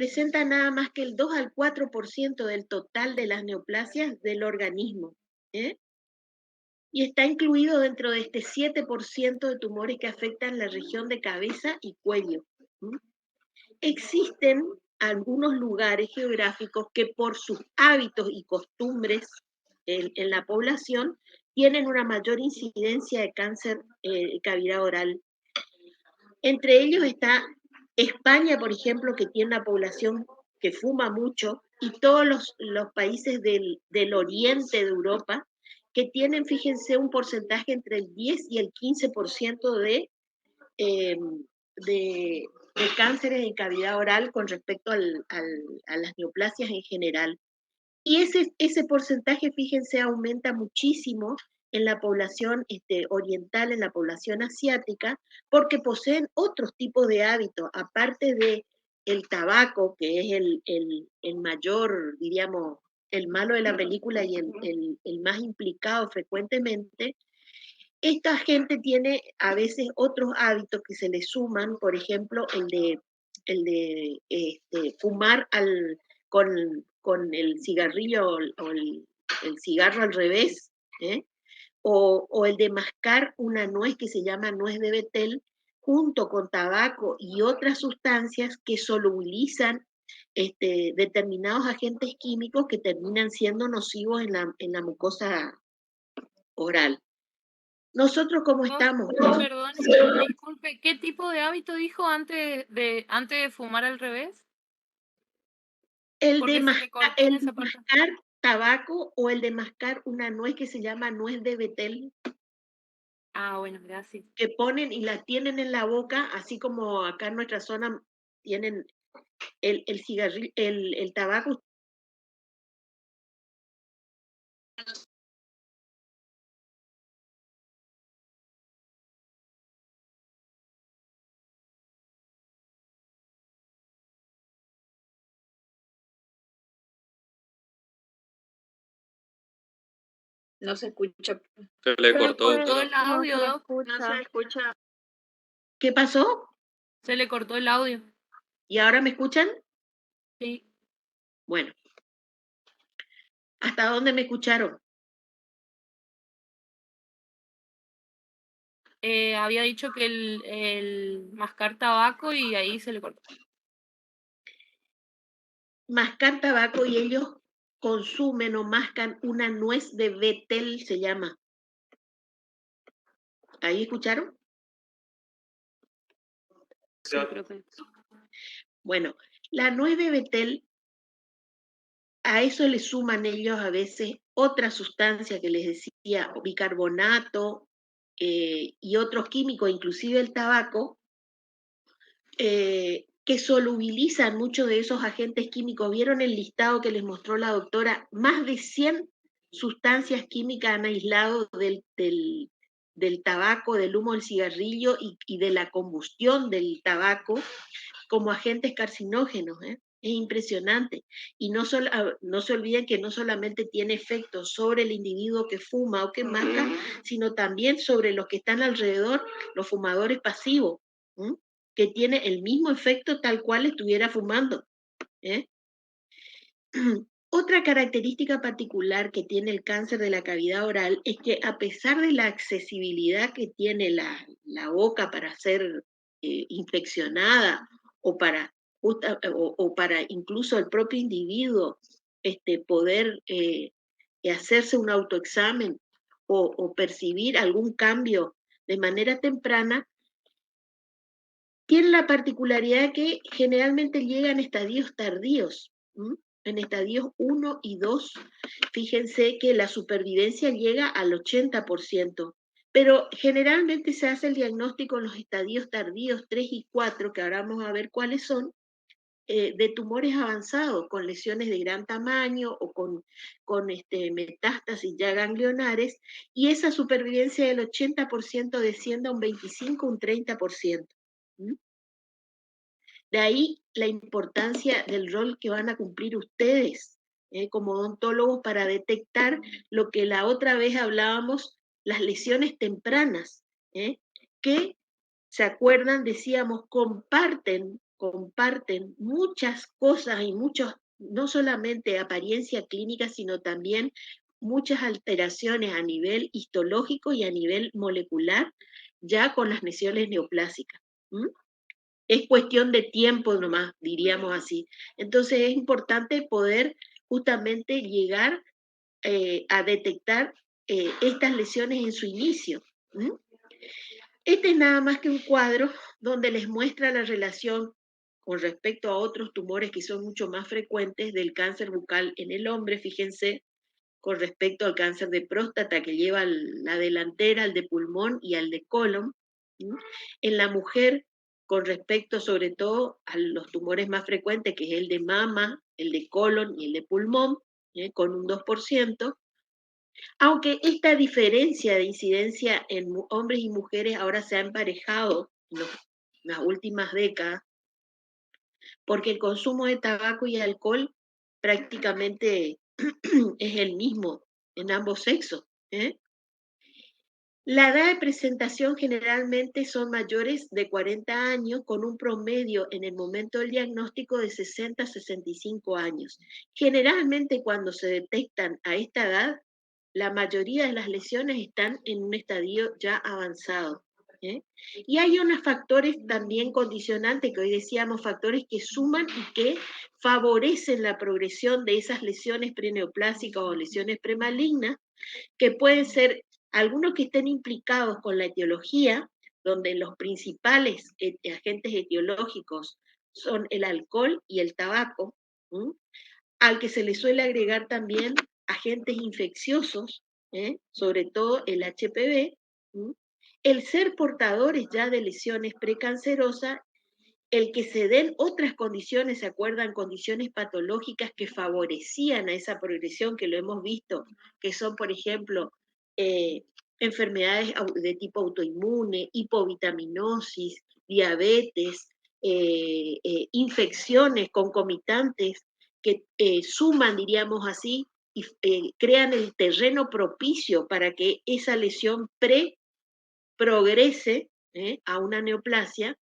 representa nada más que el 2 al 4% del total de las neoplasias del organismo, ¿eh? Y está incluido dentro de este 7% de tumores que afectan la región de cabeza y cuello. Existen algunos lugares geográficos que por sus hábitos y costumbres en la población tienen una mayor incidencia de cáncer cavidad oral. Entre ellos está España, por ejemplo, que tiene una población que fuma mucho, y todos los países del oriente de Europa, que tienen, fíjense, un porcentaje entre el 10 y el 15% eh, de, de cánceres en cavidad oral con respecto a las neoplasias en general. Y ese porcentaje, fíjense, aumenta muchísimo en la población oriental, en la población asiática, porque poseen otros tipos de hábitos, aparte de el tabaco, que es el mayor, diríamos, el malo de la película y el más implicado frecuentemente. Esta gente tiene a veces otros hábitos que se le suman, por ejemplo, el de fumar con el cigarrillo o el cigarro al revés, ¿eh? O el de mascar una nuez que se llama nuez de betel junto con tabaco y otras sustancias que solubilizan determinados agentes químicos que terminan siendo nocivos en la mucosa oral. Nosotros, ¿cómo estamos? Perdón, disculpe, ¿qué tipo de hábito dijo antes de fumar al revés? El de Porque se mascar, le cortó el en de esa parte. mascar tabaco o el de mascar una nuez que se llama nuez de betel, Ah, bueno, gracias. que ponen y la tienen en la boca, así como acá en nuestra zona tienen el cigarrillo, el tabaco. No se escucha. Se le Se le cortó, cortó doctora. el audio, No se Doc. escucha. ¿Qué pasó? Se le cortó el audio. ¿Y ahora me escuchan? Sí. Bueno, ¿hasta dónde me escucharon? Había dicho que el mascar tabaco y ahí se le cortó. Mascar tabaco y ellos consumen o mascan una nuez de betel, se llama. ¿Ahí escucharon? Sí, creo que. Bueno, la nuez de betel, a eso le suman ellos a veces otra sustancia que les decía, bicarbonato y otros químicos, inclusive el tabaco, que solubilizan muchos de esos agentes químicos. ¿Vieron el listado que les mostró la doctora? Más de 100 sustancias químicas han aislado del tabaco, del humo del cigarrillo y de la combustión del tabaco como agentes carcinógenos, ¿eh? Es impresionante. Y no se olviden que no solamente tiene efectos sobre el individuo que fuma o que masca, sino también sobre los que están alrededor, los fumadores pasivos, ¿m? Que tiene el mismo efecto tal cual estuviera fumando, ¿eh? Otra característica particular que tiene el cáncer de la cavidad oral es que, a pesar de la accesibilidad que tiene la boca para ser infeccionada o para incluso el propio individuo poder hacerse un autoexamen o percibir algún cambio de manera temprana, tiene la particularidad que generalmente llega en estadios tardíos. En estadios 1 y 2, fíjense que la supervivencia llega al 80%, pero generalmente se hace el diagnóstico en los estadios tardíos 3 y 4, que ahora vamos a ver cuáles son, de tumores avanzados, con lesiones de gran tamaño o con metástasis ya ganglionares, y esa supervivencia del 80% desciende a un 25, un 30%. De ahí la importancia del rol que van a cumplir ustedes como odontólogos para detectar lo que la otra vez hablábamos, las lesiones tempranas, que, ¿se acuerdan? Decíamos, comparten comparten muchas cosas y muchos, no solamente apariencia clínica, sino también muchas alteraciones a nivel histológico y a nivel molecular, ya con las lesiones neoplásicas. ¿Mm? Es cuestión de tiempo nomás, diríamos así. Entonces es importante poder justamente llegar a detectar estas lesiones en su inicio. ¿Mm? Este es nada más que un cuadro donde les muestra la relación con respecto a otros tumores que son mucho más frecuentes del cáncer bucal en el hombre. Fíjense, con respecto al cáncer de próstata que lleva la delantera, al de pulmón y al de colon. ¿Mm? En la mujer, con respecto sobre todo a los tumores más frecuentes, que es el de mama, el de colon y el de pulmón, con un 2%. Aunque esta diferencia de incidencia en hombres y mujeres ahora se ha emparejado en las últimas décadas, porque el consumo de tabaco y alcohol prácticamente es el mismo en ambos sexos. ¿Eh? La edad de presentación generalmente son mayores de 40 años, con un promedio en el momento del diagnóstico de 60 a 65 años. Generalmente cuando se detectan a esta edad, la mayoría de las lesiones están en un estadio ya avanzado. ¿Eh? Y hay unos factores también condicionantes, que hoy decíamos factores que suman y que favorecen la progresión de esas lesiones preneoplásicas o lesiones premalignas, que pueden ser algunos que estén implicados con la etiología, donde los principales agentes etiológicos son el alcohol y el tabaco, ¿m? Al que se le suele agregar también agentes infecciosos, sobre todo el HPV, ¿m? El ser portadores ya de lesiones precancerosas, el que se den otras condiciones, ¿se acuerdan? Condiciones patológicas que favorecían a esa progresión, que lo hemos visto, que son, por ejemplo, eh, enfermedades de tipo autoinmune, hipovitaminosis, diabetes, infecciones concomitantes que suman, diríamos así, y crean el terreno propicio para que esa lesión progrese a una neoplasia.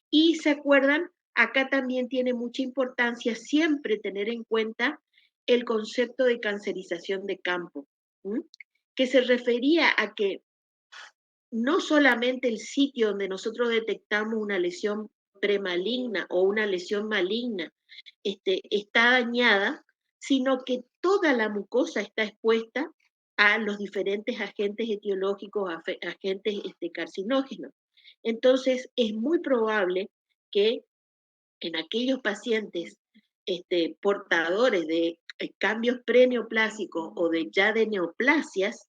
Y se acuerdan, acá también tiene mucha importancia siempre tener en cuenta el concepto de cancerización de campo, que se refería a que no solamente el sitio donde nosotros detectamos una lesión premaligna o una lesión maligna está dañada, sino que toda la mucosa está expuesta a los diferentes agentes etiológicos, agentes carcinógenos. Entonces, es muy probable que en aquellos pacientes portadores de cambios preneoplásicos o de ya de neoplasias,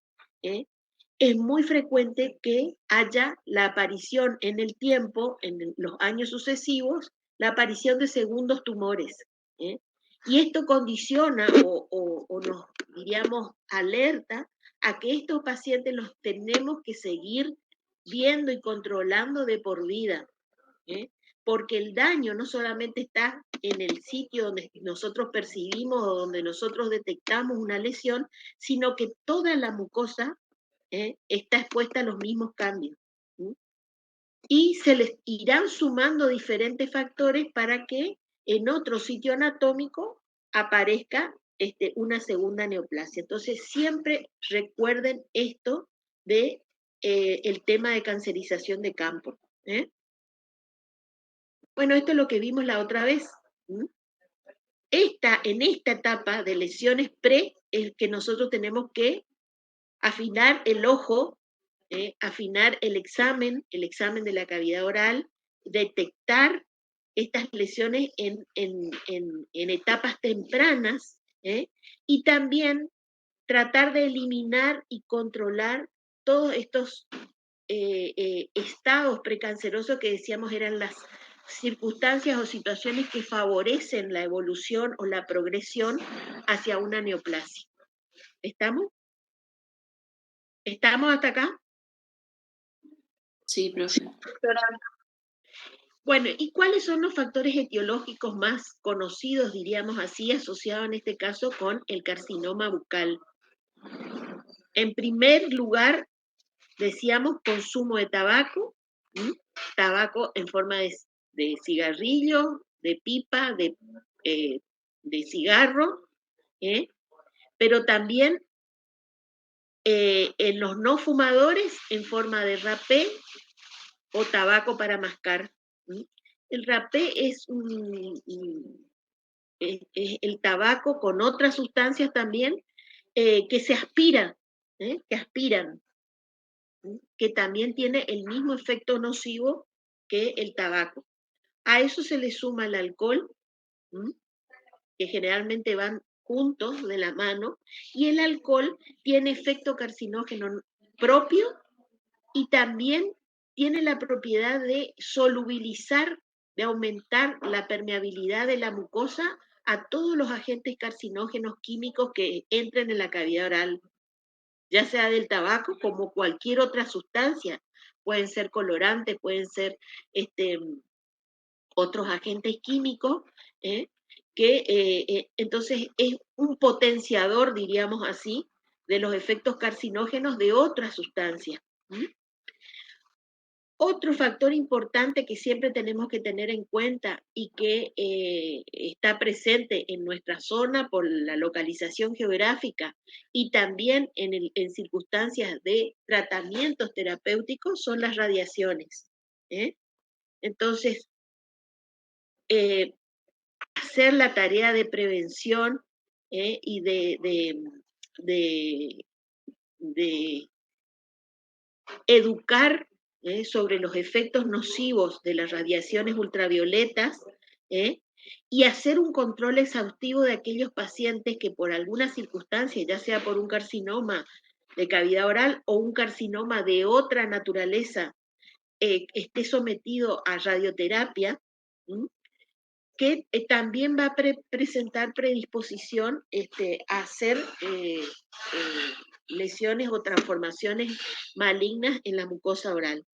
es muy frecuente que haya la aparición en el tiempo, en los años sucesivos, la aparición de segundos tumores. ¿Eh? Y esto condiciona o nos, diríamos, alerta a que estos pacientes los tenemos que seguir viendo y controlando de por vida. ¿Eh? Porque el daño no solamente está en el sitio donde nosotros percibimos o donde nosotros detectamos una lesión, sino que toda la mucosa está expuesta a los mismos cambios. ¿Sí? Y se les irán sumando diferentes factores para que en otro sitio anatómico aparezca una segunda neoplasia. Entonces, siempre recuerden esto de el tema de cancerización de campo. Bueno, esto es lo que vimos la otra vez. En esta etapa de lesiones pre, es que nosotros tenemos que afinar el ojo, afinar el examen de la cavidad oral, detectar estas lesiones en etapas tempranas, y también tratar de eliminar y controlar todos estos estados precancerosos que decíamos eran las circunstancias o situaciones que favorecen la evolución o la progresión hacia una neoplasia. ¿Estamos? ¿Estamos hasta acá? Sí, profe. Bueno, ¿y cuáles son los factores etiológicos más conocidos, diríamos así, asociados en este caso con el carcinoma bucal? En primer lugar, decíamos consumo de tabaco, tabaco en forma cigarrillo, de pipa, de cigarro, pero también en los no fumadores en forma de rapé o tabaco para mascar. El rapé es el tabaco con otras sustancias también que se aspiran, que aspiran, que también tiene el mismo efecto nocivo que el tabaco. A eso se le suma el alcohol, que generalmente van juntos de la mano, y el alcohol tiene efecto carcinógeno propio y también tiene la propiedad de solubilizar, de aumentar la permeabilidad de la mucosa a todos los agentes carcinógenos químicos que entren en la cavidad oral, ya sea del tabaco como cualquier otra sustancia. Pueden ser colorantes, pueden ser otros agentes químicos, entonces es un potenciador, diríamos así, de los efectos carcinógenos de otras sustancias. Otro factor importante que siempre tenemos que tener en cuenta y que está presente en nuestra zona por la localización geográfica y también en circunstancias de tratamientos terapéuticos son las radiaciones. Entonces, hacer la tarea de prevención y de educar sobre los efectos nocivos de las radiaciones ultravioletas y hacer un control exhaustivo de aquellos pacientes que por alguna circunstancia, ya sea por un carcinoma de cavidad oral o un carcinoma de otra naturaleza, esté sometido a radioterapia, que también va a presentar predisposición a hacer lesiones o transformaciones malignas en la mucosa oral.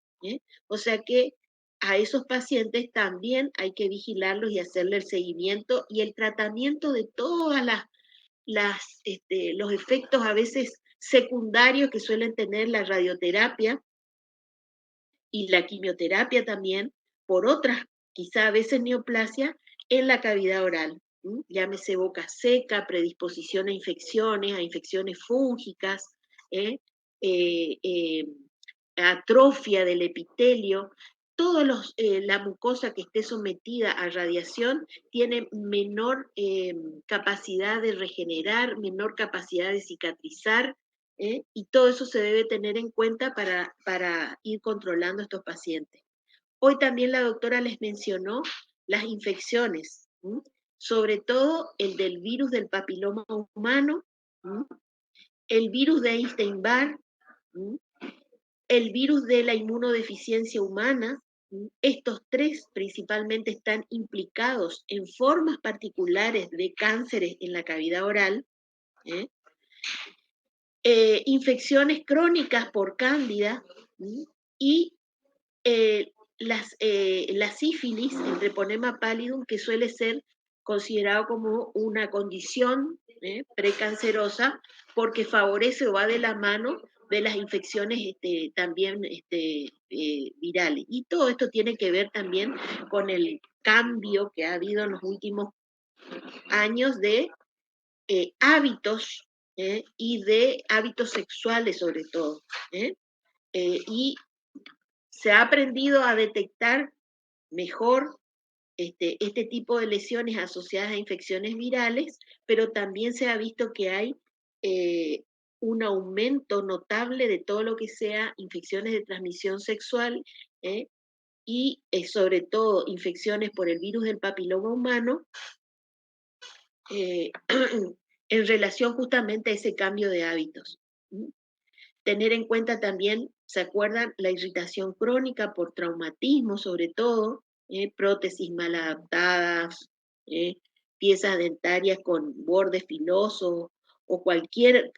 O sea que a esos pacientes también hay que vigilarlos y hacerle el seguimiento y el tratamiento de todas los efectos a veces secundarios que suelen tener la radioterapia y la quimioterapia también, por otras, quizá a veces neoplasia, en la cavidad oral. Llámese boca seca, predisposición a infecciones fúngicas, atrofia del epitelio. La mucosa que esté sometida a radiación tiene menor capacidad de regenerar, menor capacidad de cicatrizar, y todo eso se debe tener en cuenta para ir controlando a estos pacientes. Hoy también la doctora les mencionó las infecciones, sobre todo el del virus del papiloma humano, el virus de Epstein-Barr, el virus de la inmunodeficiencia humana. Estos tres principalmente están implicados en formas particulares de cánceres en la cavidad oral, infecciones crónicas por cándida y la sífilis, el treponema pallidum, que suele ser considerado como una condición precancerosa porque favorece o va de la mano de las infecciones también virales. Y todo esto tiene que ver también con el cambio que ha habido en los últimos años de hábitos y de hábitos sexuales sobre todo. Y se ha aprendido a detectar mejor este tipo de lesiones asociadas a infecciones virales, pero también se ha visto que hay un aumento notable de todo lo que sea infecciones de transmisión sexual y sobre todo infecciones por el virus del papiloma humano en relación justamente a ese cambio de hábitos. Tener en cuenta también, ¿se acuerdan? La irritación crónica por traumatismo, sobre todo, prótesis mal adaptadas, piezas dentarias con bordes filosos o cualquier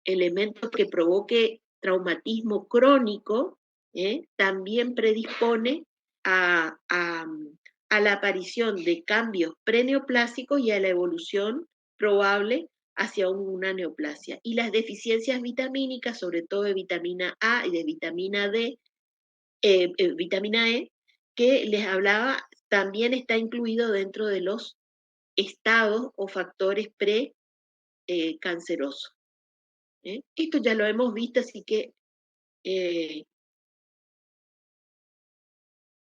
elemento que provoque traumatismo crónico, también predispone a la aparición de cambios preneoplásicos y a la evolución probable hacia una neoplasia. Y las deficiencias vitamínicas, sobre todo de vitamina A y de vitamina D, vitamina E, que les hablaba, también está incluido dentro de los estados o factores pre-cancerosos. Esto ya lo hemos visto, así que...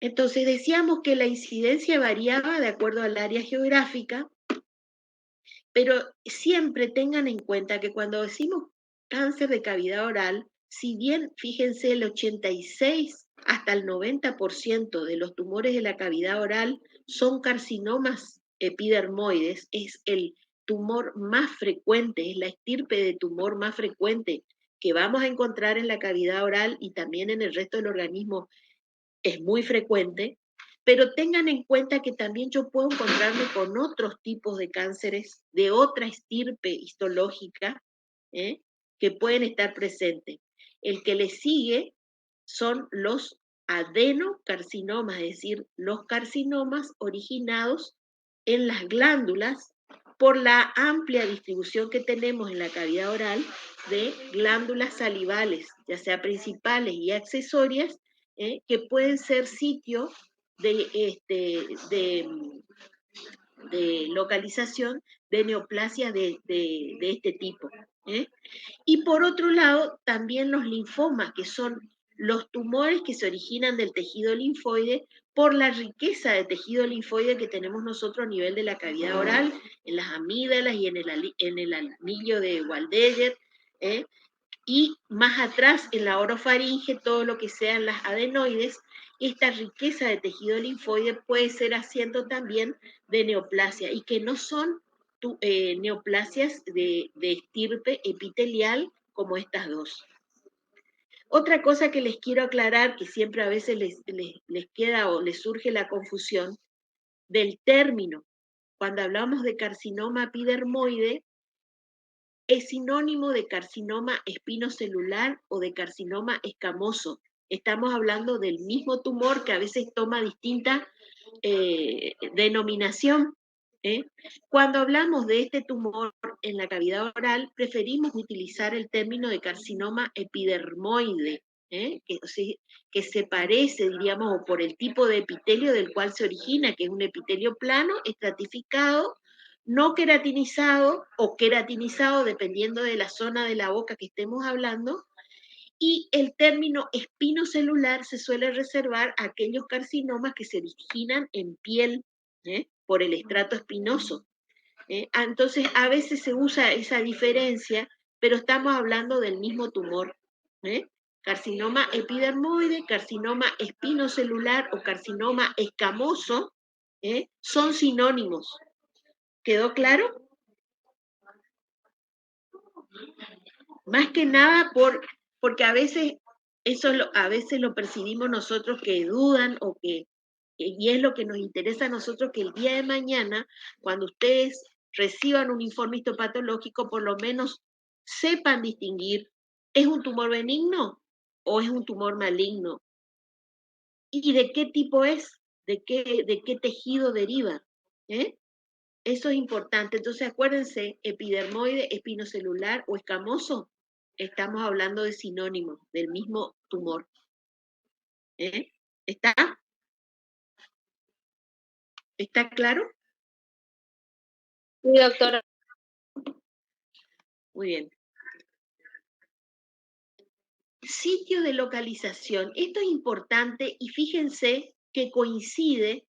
entonces decíamos que la incidencia variaba de acuerdo al área geográfica, pero siempre tengan en cuenta que cuando decimos cáncer de cavidad oral, si bien, fíjense, el 86 hasta el 90% de los tumores de la cavidad oral son carcinomas epidermoides, es el tumor más frecuente, es la estirpe de tumor más frecuente que vamos a encontrar en la cavidad oral y también en el resto del organismo, es muy frecuente, pero tengan en cuenta que también yo puedo encontrarme con otros tipos de cánceres de otra estirpe histológica, que pueden estar presentes. El que le sigue son los adenocarcinomas, es decir, los carcinomas originados en las glándulas por la amplia distribución que tenemos en la cavidad oral de glándulas salivales, ya sea principales y accesorias, que pueden ser sitio de localización de neoplasias de este tipo. Y por otro lado, también los linfomas, que son los tumores que se originan del tejido linfoide por la riqueza de tejido linfoide que tenemos nosotros a nivel de la cavidad oral, en las amígdalas y en el anillo de Waldeyer, y más atrás en la orofaringe, todo lo que sean las adenoides. Esta riqueza de tejido linfoide puede ser asiento también de neoplasia, y que no son neoplasias de estirpe epitelial como estas dos. Otra cosa que les quiero aclarar, que siempre a veces les queda o les surge la confusión del término. Cuando hablamos de carcinoma epidermoide, es sinónimo de carcinoma espinocelular o de carcinoma escamoso. Estamos hablando del mismo tumor que a veces toma distinta denominación. Cuando hablamos de este tumor en la cavidad oral, preferimos utilizar el término de carcinoma epidermoide, que se parece, diríamos, o por el tipo de epitelio del cual se origina, que es un epitelio plano, estratificado, no queratinizado o queratinizado, dependiendo de la zona de la boca que estemos hablando. Y el término espinocelular se suele reservar a aquellos carcinomas que se originan en piel, por el estrato espinoso. Entonces, a veces se usa esa diferencia, pero estamos hablando del mismo tumor. Carcinoma epidermoide, carcinoma espinocelular o carcinoma escamoso, son sinónimos. ¿Quedó claro? Más que nada porque a veces a veces lo percibimos nosotros que dudan o y es lo que nos interesa a nosotros, que el día de mañana, cuando ustedes reciban un informe histopatológico, por lo menos sepan distinguir, ¿es un tumor benigno o es un tumor maligno? ¿Y de qué tipo es? ¿De qué tejido deriva? Eso es importante. Entonces, acuérdense, epidermoide, espinocelular o escamoso, estamos hablando de sinónimos del mismo tumor. ¿Está? ¿Está claro? Sí, doctora. Muy bien. Sitio de localización. Esto es importante y fíjense que coincide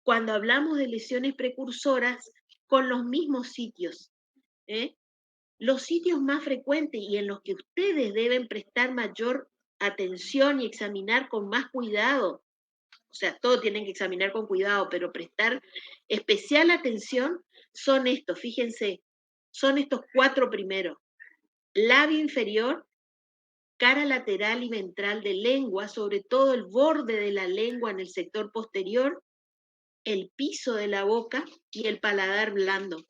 cuando hablamos de lesiones precursoras con los mismos sitios. Los sitios más frecuentes y en los que ustedes deben prestar mayor atención y examinar con más cuidado, o sea, todo tienen que examinar con cuidado, pero prestar especial atención, son estos, fíjense, son estos 4 primeros: labio inferior, cara lateral y ventral de lengua, sobre todo el borde de la lengua en el sector posterior, el piso de la boca y el paladar blando.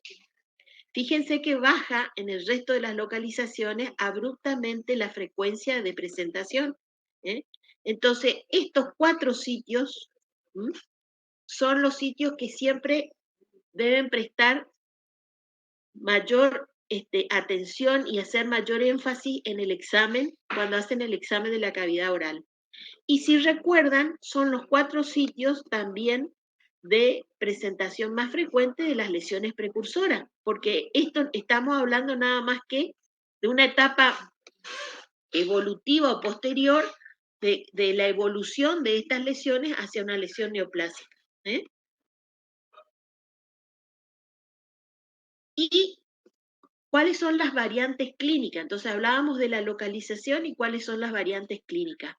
Fíjense que baja en el resto de las localizaciones abruptamente la frecuencia de presentación. Entonces, estos 4 sitios son los sitios que siempre deben prestar mayor atención y hacer mayor énfasis en el examen cuando hacen el examen de la cavidad oral. Y si recuerdan, son los 4 sitios también de presentación más frecuente de las lesiones precursoras, porque esto estamos hablando nada más que de una etapa evolutiva o posterior de la evolución de estas lesiones hacia una lesión neoplásica. Y cuáles son las variantes clínicas. Entonces hablábamos de la localización y cuáles son las variantes clínicas.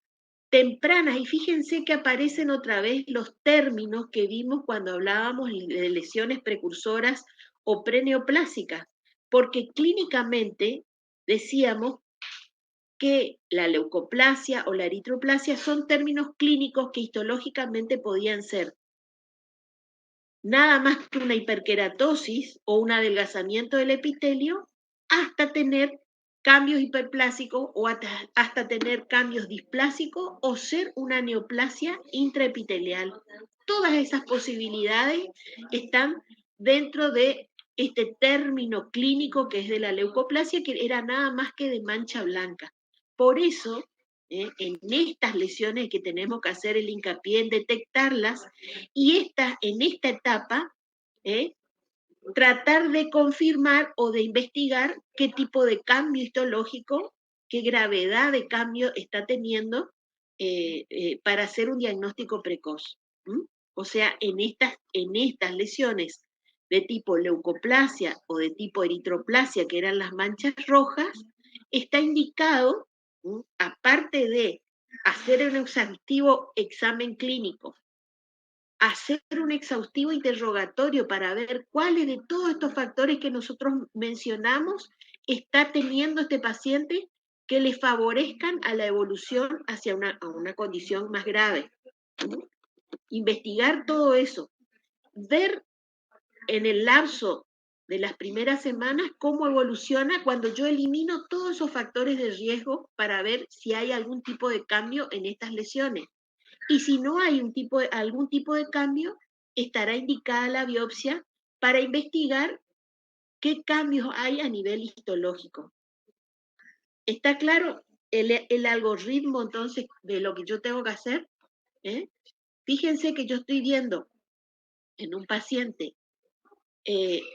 Tempranas, y fíjense que aparecen otra vez los términos que vimos cuando hablábamos de lesiones precursoras o preneoplásicas, porque clínicamente decíamos que la leucoplasia o la eritroplasia son términos clínicos que histológicamente podían ser nada más que una hiperkeratosis o un adelgazamiento del epitelio, hasta tener cambios hiperplásicos o hasta tener cambios displásicos o ser una neoplasia intraepitelial. Todas esas posibilidades están dentro de este término clínico que es de la leucoplasia, que era nada más que de mancha blanca. Por eso, en estas lesiones que tenemos que hacer el hincapié en detectarlas, y en esta etapa, tratar de confirmar o de investigar qué tipo de cambio histológico, qué gravedad de cambio está teniendo para hacer un diagnóstico precoz. O sea, en estas lesiones de tipo leucoplasia o de tipo eritroplasia, que eran las manchas rojas, está indicado, aparte de hacer un exhaustivo examen clínico, hacer un exhaustivo interrogatorio para ver cuáles de todos estos factores que nosotros mencionamos está teniendo este paciente que le favorezcan a la evolución hacia a una condición más grave. Investigar todo eso, ver en el lapso de las primeras semanas cómo evoluciona cuando yo elimino todos esos factores de riesgo para ver si hay algún tipo de cambio en estas lesiones. Y si no hay algún tipo de cambio, estará indicada la biopsia para investigar qué cambios hay a nivel histológico. ¿Está claro el algoritmo entonces de lo que yo tengo que hacer? Fíjense que yo estoy viendo en un paciente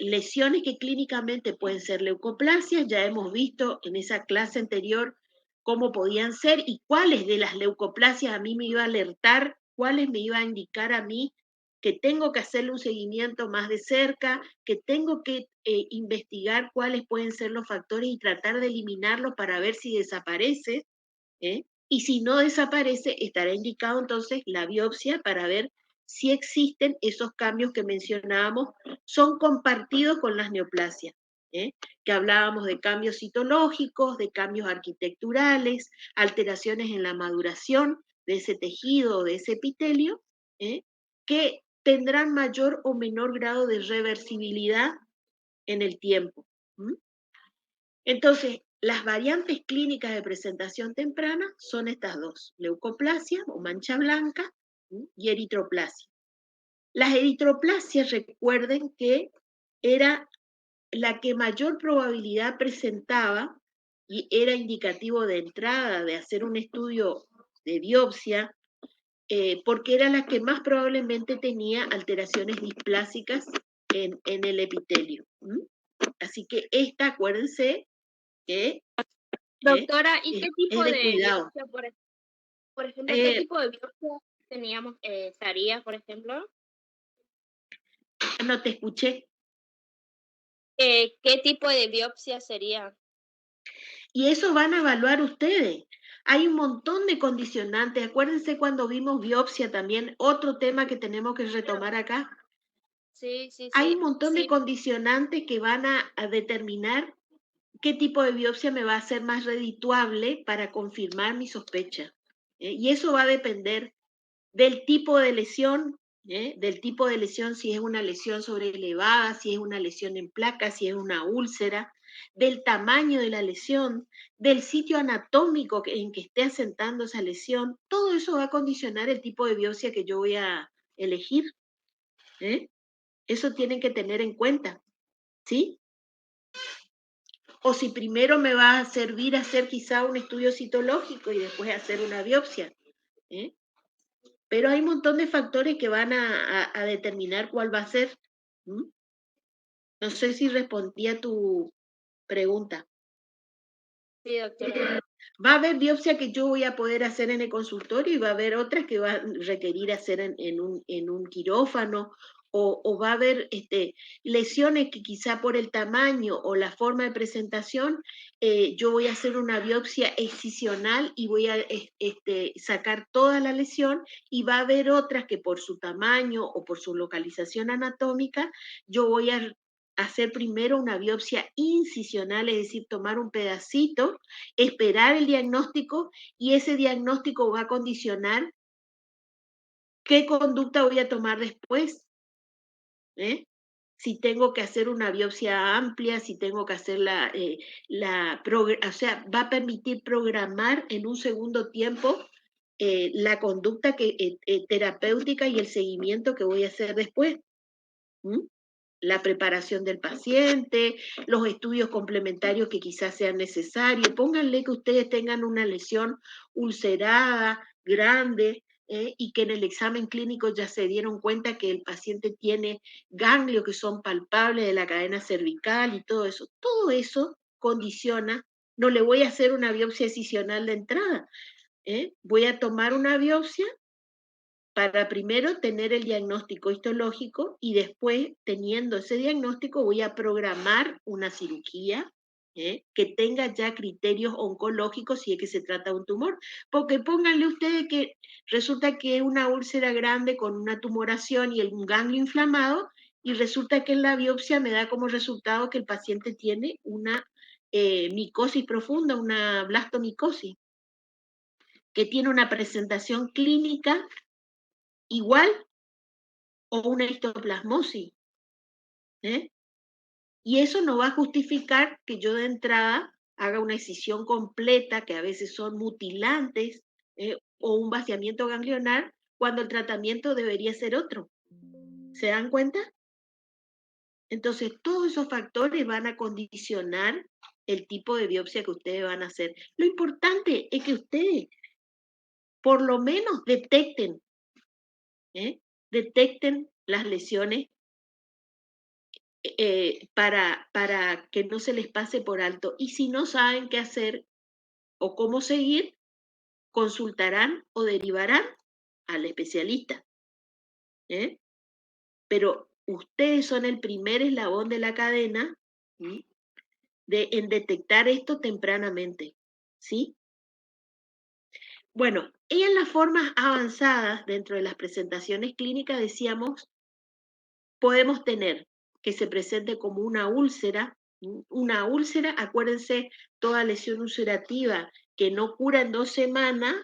lesiones que clínicamente pueden ser leucoplasias, ya hemos visto en esa clase anterior cómo podían ser y cuáles de las leucoplasias a mí me iba a alertar, cuáles me iba a indicar a mí que tengo que hacerle un seguimiento más de cerca, que tengo que investigar cuáles pueden ser los factores y tratar de eliminarlos para ver si desaparece, y si no desaparece, estará indicado entonces la biopsia para ver si existen esos cambios que mencionábamos, son compartidos con las neoplasias, que hablábamos de cambios citológicos, de cambios arquitecturales, alteraciones en la maduración de ese tejido o de ese epitelio, que tendrán mayor o menor grado de reversibilidad en el tiempo. Entonces, las variantes clínicas de presentación temprana son estas dos, leucoplasia o mancha blanca y eritroplasia. Las eritroplasias, recuerden que era la que mayor probabilidad presentaba y era indicativo de entrada de hacer un estudio de biopsia, porque era la que más probablemente tenía alteraciones displásicas en el epitelio. Así que esta, acuérdense, que Doctora, ¿y qué tipo es de de cuidado. biopsia, por ejemplo, qué tipo de biopsia teníamos, Saría, por ejemplo? No te escuché. ¿Qué tipo de biopsia sería? Y eso van a evaluar ustedes. Hay un montón de condicionantes. Acuérdense cuando vimos biopsia también, otro tema que tenemos que retomar acá. Sí, sí, Hay sí. un montón de Sí. condicionantes que van a determinar qué tipo de biopsia me va a ser más redituable para confirmar mi sospecha. Y eso va a depender del tipo de lesión, si es una lesión sobrelevada, si es una lesión en placa, si es una úlcera, del tamaño de la lesión, del sitio anatómico en que esté asentando esa lesión. Todo eso va a condicionar el tipo de biopsia que yo voy a elegir. Eso tienen que tener en cuenta, ¿sí? O si primero me va a servir hacer quizá un estudio citológico y después hacer una biopsia. ¿eh? Pero hay un montón de factores que van a determinar cuál va a ser. ¿Mm? No sé si respondí a tu pregunta. Sí, doctora. Va a haber biopsia que yo voy a poder hacer en el consultorio y va a haber otras que va a requerir hacer en un quirófano o va a haber lesiones que quizá por el tamaño o la forma de presentación yo voy a hacer una biopsia excisional y voy a sacar toda la lesión y va a haber otras que por su tamaño o por su localización anatómica yo voy a hacer primero una biopsia incisional, es decir, tomar un pedacito, esperar el diagnóstico y ese diagnóstico va a condicionar qué conducta voy a tomar después. ¿Eh? Si tengo que hacer una biopsia amplia, si tengo que hacer o sea, va a permitir programar en un segundo tiempo la conducta terapéutica y el seguimiento que voy a hacer después. ¿Mm? La preparación del paciente, los estudios complementarios que quizás sean necesarios. Pónganle que ustedes tengan una lesión ulcerada, grande, y que en el examen clínico ya se dieron cuenta que el paciente tiene ganglios que son palpables de la cadena cervical y todo eso. Todo eso condiciona. No le voy a hacer una biopsia excisional de entrada. Voy a tomar una biopsia para primero tener el diagnóstico histológico y después, teniendo ese diagnóstico, voy a programar una cirugía que tenga ya criterios oncológicos si es que se trata de un tumor. Porque pónganle ustedes que resulta que es una úlcera grande con una tumoración y un ganglio inflamado, y resulta que en la biopsia me da como resultado que el paciente tiene una micosis profunda, una blastomicosis, que tiene una presentación clínica igual o una histoplasmosis. ¿Eh? Y eso no va a justificar que yo de entrada haga una excisión completa, que a veces son mutilantes, o un vaciamiento ganglionar, cuando el tratamiento debería ser otro. ¿Se dan cuenta? Entonces, todos esos factores van a condicionar el tipo de biopsia que ustedes van a hacer. Lo importante es que ustedes por lo menos detecten las lesiones para que no se les pase por alto. Y si no saben qué hacer o cómo seguir, consultarán o derivarán al especialista. Pero ustedes son el primer eslabón de la cadena en detectar esto tempranamente. ¿Sí? Bueno, y en las formas avanzadas dentro de las presentaciones clínicas decíamos, podemos tener que se presente como una úlcera. Una úlcera, acuérdense, toda lesión ulcerativa que no cura en 2 semanas,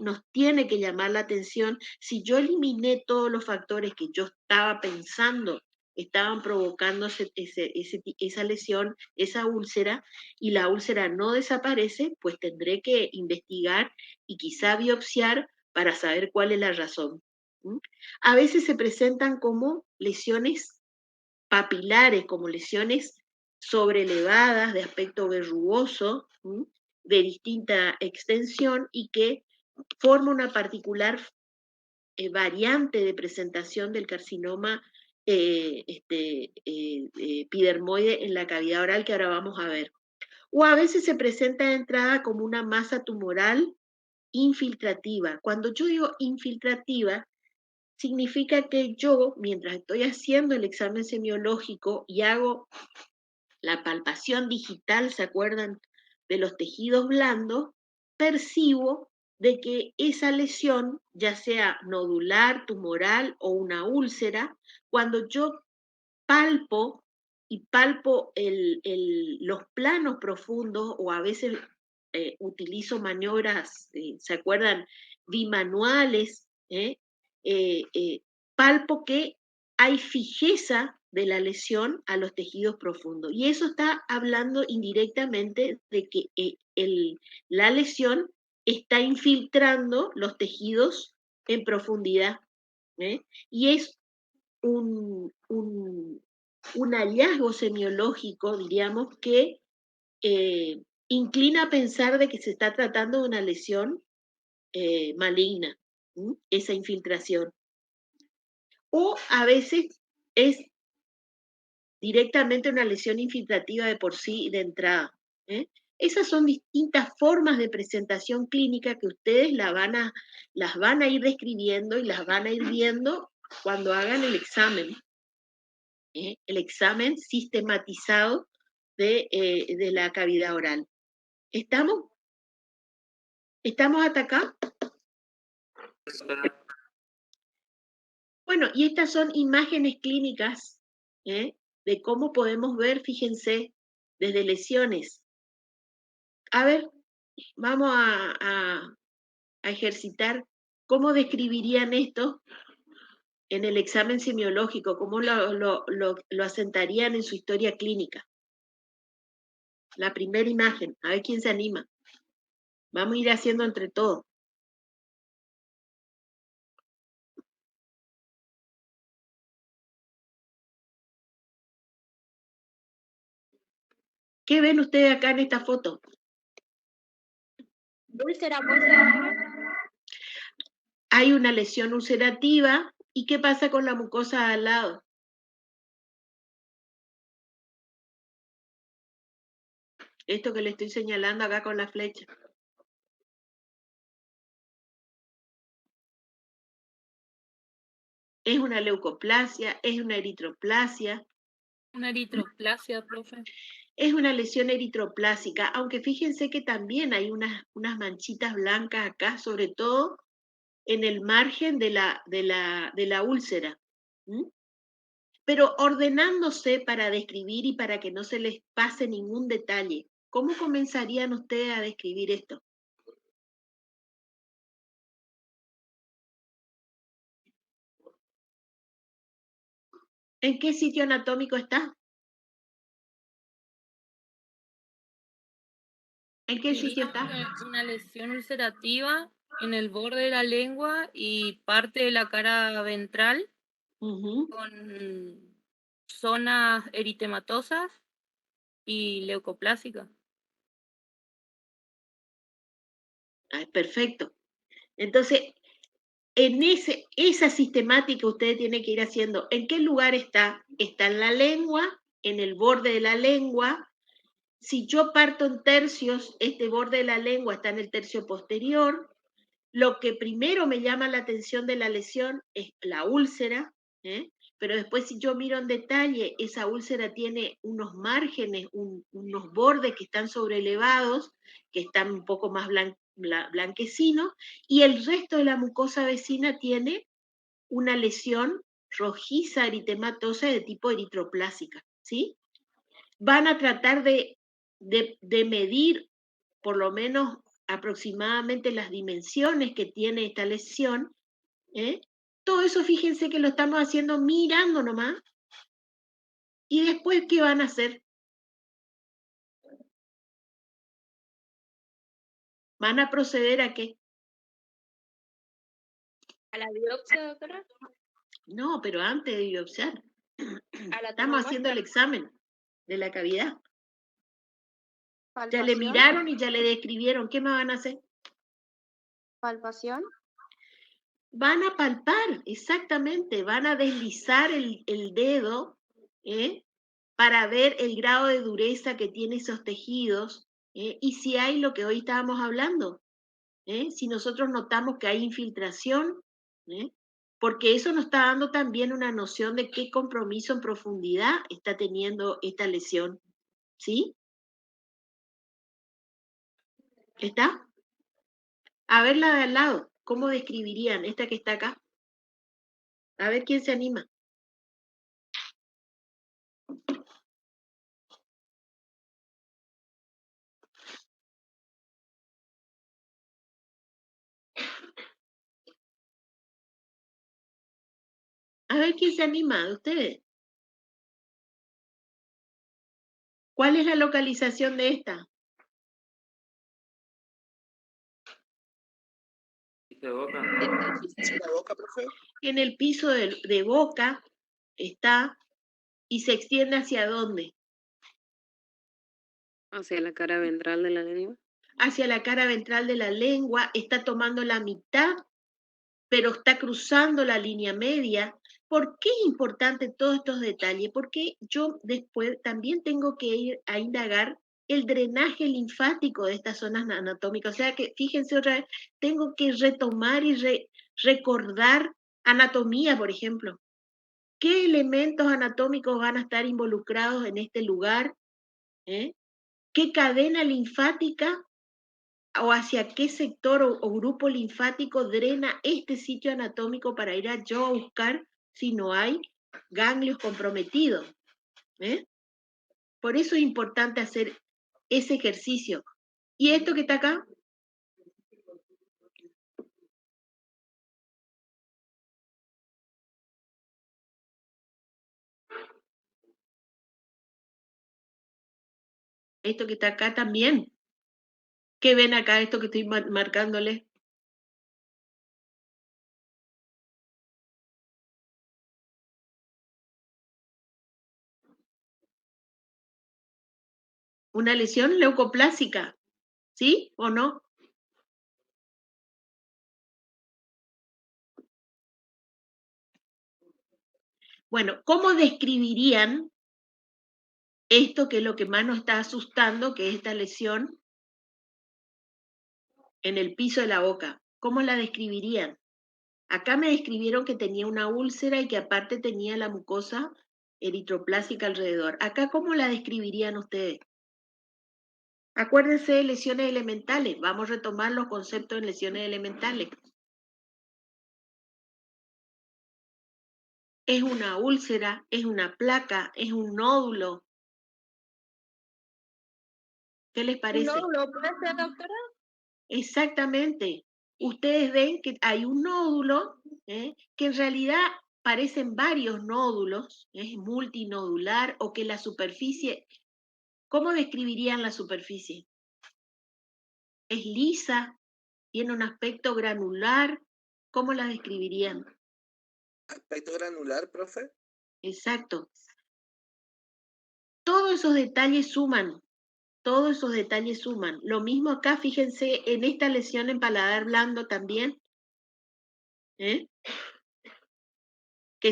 nos tiene que llamar la atención. Si yo eliminé todos los factores que yo estaba pensando estaban provocando esa lesión, esa úlcera, y la úlcera no desaparece, pues tendré que investigar y quizá biopsiar para saber cuál es la razón. A veces se presentan como lesiones papilares, como lesiones sobrelevadas de aspecto verrugoso, de distinta extensión y que forma una particular variante de presentación del carcinoma epidermoide en la cavidad oral que ahora vamos a ver. O a veces se presenta de entrada como una masa tumoral infiltrativa. Cuando yo digo infiltrativa, significa que yo, mientras estoy haciendo el examen semiológico y hago la palpación digital, ¿se acuerdan? De los tejidos blandos, percibo de que esa lesión, ya sea nodular, tumoral o una úlcera, cuando yo palpo y palpo los planos profundos o a veces utilizo maniobras, ¿se acuerdan? Bimanuales, palpo que hay fijeza de la lesión a los tejidos profundos. Y eso está hablando indirectamente de que la lesión está infiltrando los tejidos en profundidad. Y es un hallazgo semiológico, diríamos, que inclina a pensar de que se está tratando de una lesión maligna, esa infiltración. O a veces es directamente una lesión infiltrativa de por sí de entrada. Esas son distintas formas de presentación clínica que ustedes las van a ir describiendo y las van a ir viendo cuando hagan el examen. El examen sistematizado de la cavidad oral. ¿Estamos? ¿Estamos hasta acá? Bueno, y estas son imágenes clínicas de cómo podemos ver, fíjense, desde lesiones. A ver, vamos a ejercitar cómo describirían esto en el examen semiológico, cómo lo asentarían en su historia clínica. La primera imagen, a ver quién se anima. Vamos a ir haciendo entre todos. ¿Qué ven ustedes acá en esta foto? Úlcera, ¿puede ser, doctora? Hay una lesión ulcerativa. ¿Y qué pasa con la mucosa al lado? Esto que le estoy señalando acá con la flecha. ¿Es una leucoplasia? ¿Es una eritroplasia? Una eritroplasia, profe. Es una lesión eritroplásica, aunque fíjense que también hay unas manchitas blancas acá, sobre todo en el margen de la úlcera. Pero ordenándose para describir y para que no se les pase ningún detalle, ¿cómo comenzarían ustedes a describir esto? ¿En qué sitio anatómico está? ¿En qué sitio está? Una lesión ulcerativa en el borde de la lengua y parte de la cara ventral con zonas eritematosas y leucoplásicas. Perfecto. Entonces, en esa sistemática ustedes tienen que ir haciendo. ¿En qué lugar está? Está en la lengua, en el borde de la lengua. Si yo parto en tercios, este borde de la lengua está en el tercio posterior. Lo que primero me llama la atención de la lesión es la úlcera, pero después si yo miro en detalle, esa úlcera tiene unos márgenes, unos bordes que están sobrelevados, que están un poco más blanquecinos, y el resto de la mucosa vecina tiene una lesión rojiza eritematosa de tipo eritroplásica, ¿sí? Van a tratar de medir por lo menos aproximadamente las dimensiones que tiene esta lesión. Todo eso fíjense que lo estamos haciendo mirando nomás. ¿Y después qué van a hacer? ¿Van a proceder a qué? ¿A la biopsia, doctora? No, pero antes de biopsiar. ¿A la Estamos haciendo el examen de la cavidad. Ya le miraron y ya le describieron. ¿Qué más van a hacer? ¿Palpación? Van a palpar, exactamente. Van a deslizar el dedo para ver el grado de dureza que tiene esos tejidos y si hay lo que hoy estábamos hablando. Si nosotros notamos que hay infiltración, porque eso nos está dando también una noción de qué compromiso en profundidad está teniendo esta lesión. ¿Sí? ¿Está? A ver la de al lado, ¿cómo describirían esta que está acá? A ver quién se anima. A ver quién se anima de ustedes. ¿Cuál es la localización de esta? De boca. ¿De boca, profe? En el piso de boca está y se extiende hacia dónde? Hacia la cara ventral de la lengua. hacia la cara ventral de la lengua, está tomando la mitad, pero está cruzando la línea media. ¿Por qué es importante todos estos detalles? Porque yo después también tengo que ir a indagar el drenaje linfático de estas zonas anatómicas. O sea que, fíjense otra vez, tengo que retomar y recordar anatomía, por ejemplo. ¿Qué elementos anatómicos van a estar involucrados en este lugar? ¿Qué cadena linfática o hacia qué sector o grupo linfático drena este sitio anatómico para ir yo a buscar si no hay ganglios comprometidos? Por eso es importante hacer ese ejercicio. ¿Y esto que está acá? Esto que está acá también. ¿Qué ven acá, esto que estoy marcándole? Una lesión leucoplásica, ¿sí o no? Bueno, ¿cómo describirían esto que es lo que más nos está asustando, que es esta lesión en el piso de la boca? ¿Cómo la describirían? Acá me describieron que tenía una úlcera y que aparte tenía la mucosa eritroplásica alrededor. Acá, ¿cómo la describirían ustedes? Acuérdense de lesiones elementales. Vamos a retomar los conceptos en lesiones elementales. Es una úlcera, es una placa, es un nódulo. ¿Qué les parece? ¿Un nódulo puede ser, doctora? Exactamente. Ustedes ven que hay un nódulo, que en realidad parecen varios nódulos, es multinodular, o que la superficie, ¿cómo describirían la superficie? ¿Es lisa? ¿Tiene un aspecto granular? ¿Cómo la describirían? ¿Aspecto granular, profe? Exacto. Todos esos detalles suman. Todos esos detalles suman. Lo mismo acá, fíjense, en esta lesión en paladar blando también, que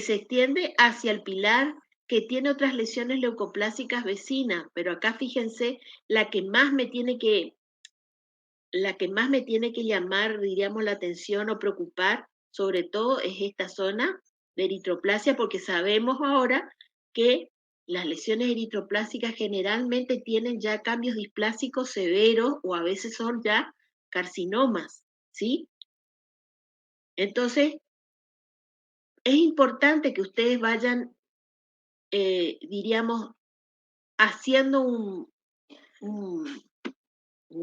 se extiende hacia el pilar, que tiene otras lesiones leucoplásicas vecinas, pero acá fíjense, la que más me tiene que llamar, diríamos, la atención o preocupar, sobre todo, es esta zona de eritroplasia, porque sabemos ahora que las lesiones eritroplásicas generalmente tienen ya cambios displásicos severos o a veces son ya carcinomas, ¿sí? Entonces, es importante que ustedes vayan, diríamos, haciendo un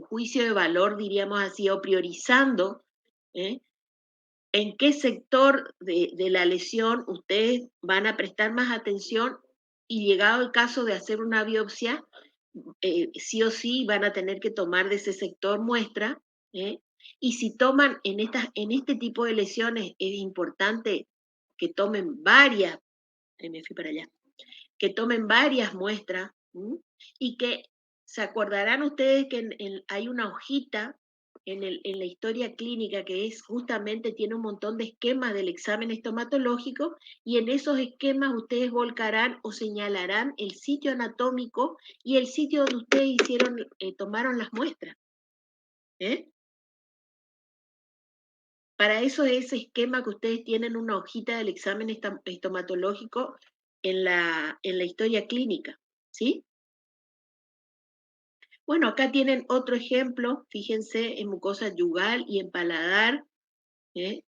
juicio de valor, diríamos así, o priorizando en qué sector de la lesión ustedes van a prestar más atención, y llegado el caso de hacer una biopsia, sí o sí van a tener que tomar de ese sector muestra, y si toman en este tipo de lesiones, es importante que tomen varias, me fui para allá, que tomen varias muestras, y que se acordarán ustedes que hay una hojita en la historia clínica que es justamente, tiene un montón de esquemas del examen estomatológico, y en esos esquemas ustedes volcarán o señalarán el sitio anatómico y el sitio donde ustedes tomaron las muestras. Para eso es ese esquema que ustedes tienen una hojita del examen estomatológico en la historia clínica, ¿sí? Bueno, acá tienen otro ejemplo, fíjense, en mucosa yugal y en paladar, de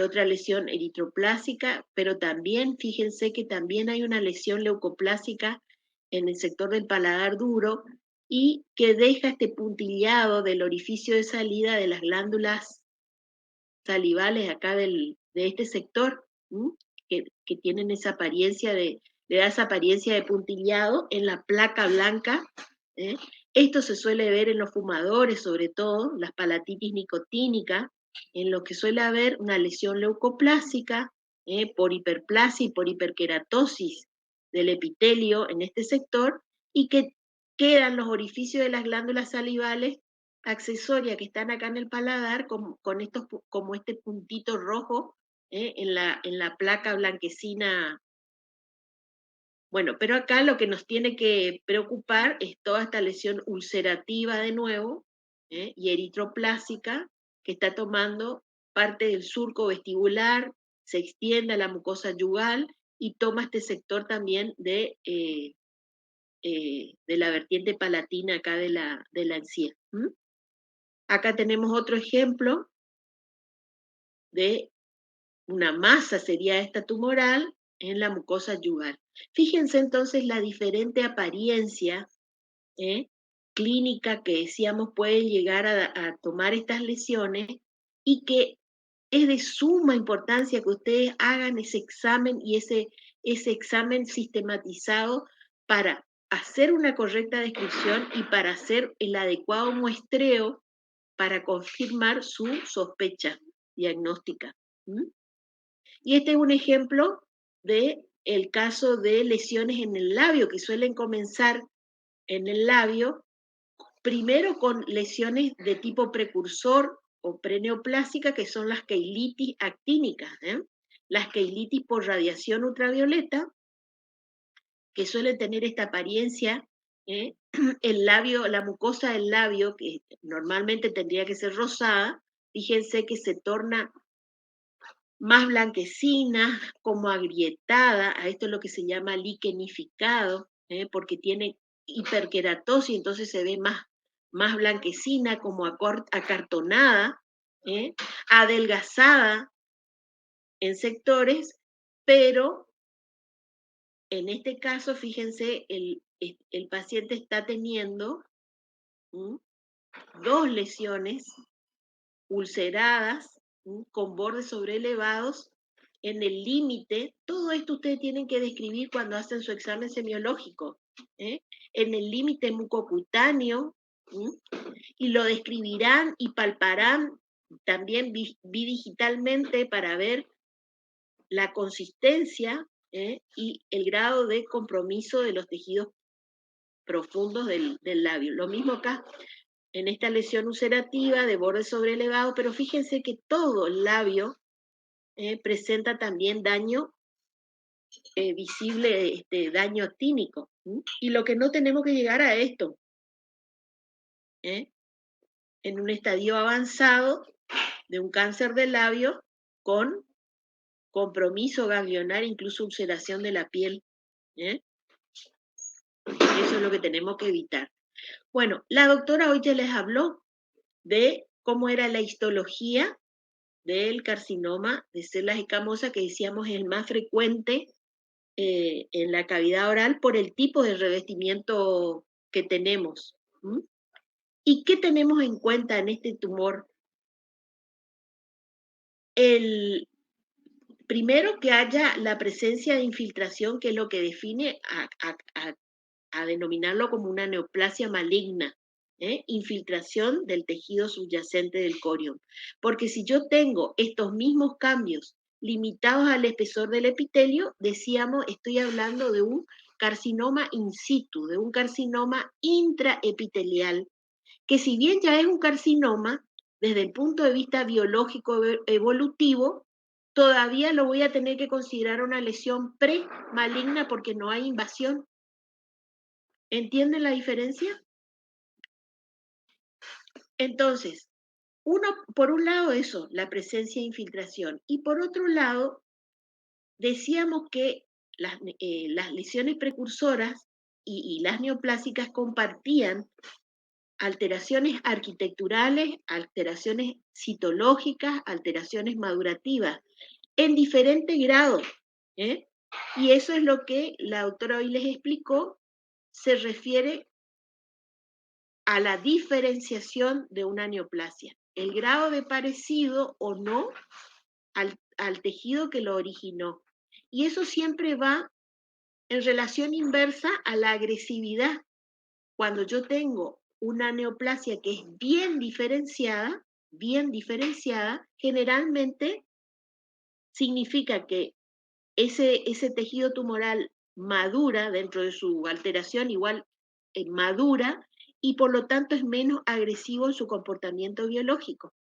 otra lesión eritroplásica, pero también, fíjense que también hay una lesión leucoplásica en el sector del paladar duro, y que deja este puntillado del orificio de salida de las glándulas salivales acá de este sector, que tienen esa apariencia le da esa apariencia de puntillado en la placa blanca. Esto se suele ver en los fumadores, sobre todo, las palatitis nicotínica, en los que suele haber una lesión leucoplásica, por hiperplasia y por hiperkeratosis del epitelio en este sector, y que quedan los orificios de las glándulas salivales accesorias que están acá en el paladar, con estos, como este puntito rojo en la placa blanquecina. Bueno, pero acá lo que nos tiene que preocupar es toda esta lesión ulcerativa de nuevo y eritroplásica que está tomando parte del surco vestibular, se extiende a la mucosa yugal y toma este sector también de la vertiente palatina acá de la encía. Acá tenemos otro ejemplo de una masa, sería esta tumoral, en la mucosa yugal. Fíjense entonces la diferente apariencia clínica que decíamos puede llegar a tomar estas lesiones y que es de suma importancia que ustedes hagan ese examen y ese examen sistematizado para hacer una correcta descripción y para hacer el adecuado muestreo para confirmar su sospecha diagnóstica. Y este es un ejemplo de el caso de lesiones en el labio, que suelen comenzar en el labio, primero con lesiones de tipo precursor o preneoplásica, que son las queilitis actínicas, las queilitis por radiación ultravioleta, que suelen tener esta apariencia, el labio, la mucosa del labio, que normalmente tendría que ser rosada, fíjense que se torna más blanquecina, como agrietada, a esto es lo que se llama liquenificado, porque tiene hiperkeratosis, entonces se ve más blanquecina, como acartonada, adelgazada en sectores, pero en este caso, fíjense, el paciente está teniendo dos lesiones ulceradas, con bordes sobreelevados, en el límite. Todo esto ustedes tienen que describir cuando hacen su examen semiológico, en el límite mucocutáneo, y lo describirán y palparán también bidigitalmente para ver la consistencia y el grado de compromiso de los tejidos profundos del labio. Lo mismo acá, en esta lesión ulcerativa de borde sobreelevado, pero fíjense que todo el labio presenta también daño visible, daño actínico. Y lo que no tenemos que llegar a esto, en un estadio avanzado de un cáncer del labio con compromiso ganglionar, incluso ulceración de la piel. Eso es lo que tenemos que evitar. Bueno, la doctora hoy ya les habló de cómo era la histología del carcinoma de células escamosas, que decíamos es el más frecuente en la cavidad oral por el tipo de revestimiento que tenemos. ¿Y qué tenemos en cuenta en este tumor? Primero, que haya la presencia de infiltración, que es lo que define a denominarlo como una neoplasia maligna, infiltración del tejido subyacente del corium. Porque si yo tengo estos mismos cambios limitados al espesor del epitelio, decíamos, estoy hablando de un carcinoma in situ, de un carcinoma intraepitelial, que si bien ya es un carcinoma, desde el punto de vista biológico evolutivo, todavía lo voy a tener que considerar una lesión pre-maligna porque no hay invasión. ¿Entienden la diferencia? Entonces, por un lado eso, la presencia de infiltración, y por otro lado, decíamos que las lesiones precursoras y las neoplásicas compartían alteraciones arquitecturales, alteraciones citológicas, alteraciones madurativas, en diferentes grados. Y eso es lo que la doctora hoy les explicó, se refiere a la diferenciación de una neoplasia, el grado de parecido o no al tejido que lo originó. Y eso siempre va en relación inversa a la agresividad. Cuando yo tengo una neoplasia que es bien diferenciada, generalmente significa que ese tejido tumoral madura dentro de su alteración, igual madura, y por lo tanto es menos agresivo en su comportamiento biológico.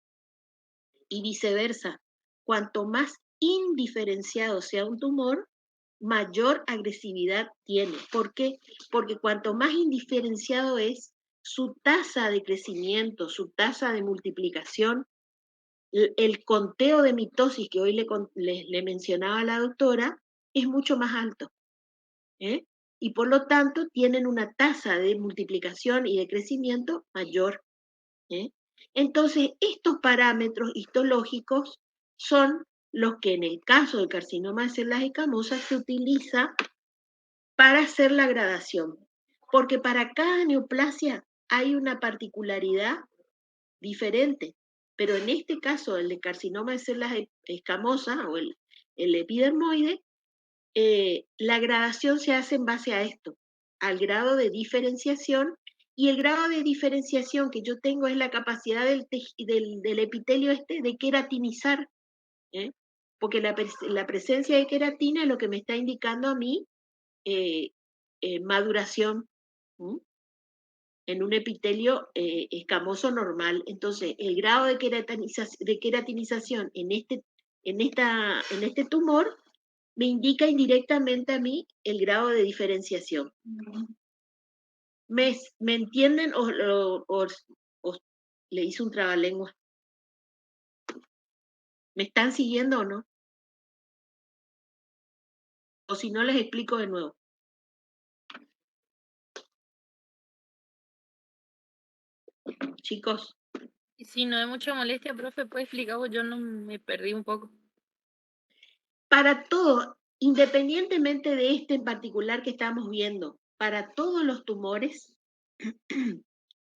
Y viceversa, cuanto más indiferenciado sea un tumor, mayor agresividad tiene. ¿Por qué? Porque cuanto más indiferenciado es, su tasa de crecimiento, su tasa de multiplicación, el conteo de mitosis que hoy le mencionaba a la doctora, es mucho más alto. Y por lo tanto tienen una tasa de multiplicación y de crecimiento mayor. Entonces, estos parámetros histológicos son los que en el caso del carcinoma de células escamosas se utiliza para hacer la gradación, porque para cada neoplasia hay una particularidad diferente, pero en este caso, el de carcinoma de células escamosas o el epidermoide, la gradación se hace en base a esto, al grado de diferenciación, y el grado de diferenciación que yo tengo es la capacidad del epitelio de queratinizar, porque la presencia de queratina es lo que me está indicando a mí maduración en un epitelio escamoso normal. Entonces, el grado de queratinización en este tumor me indica indirectamente a mí el grado de diferenciación. ¿Me entienden o le hice un trabalengua? ¿Me están siguiendo o no? O si no, les explico de nuevo. Chicos. Y si no hay mucha molestia, profe, ¿puede explicar? Yo no me perdí un poco. Para todo, independientemente de este en particular que estamos viendo, para todos los tumores,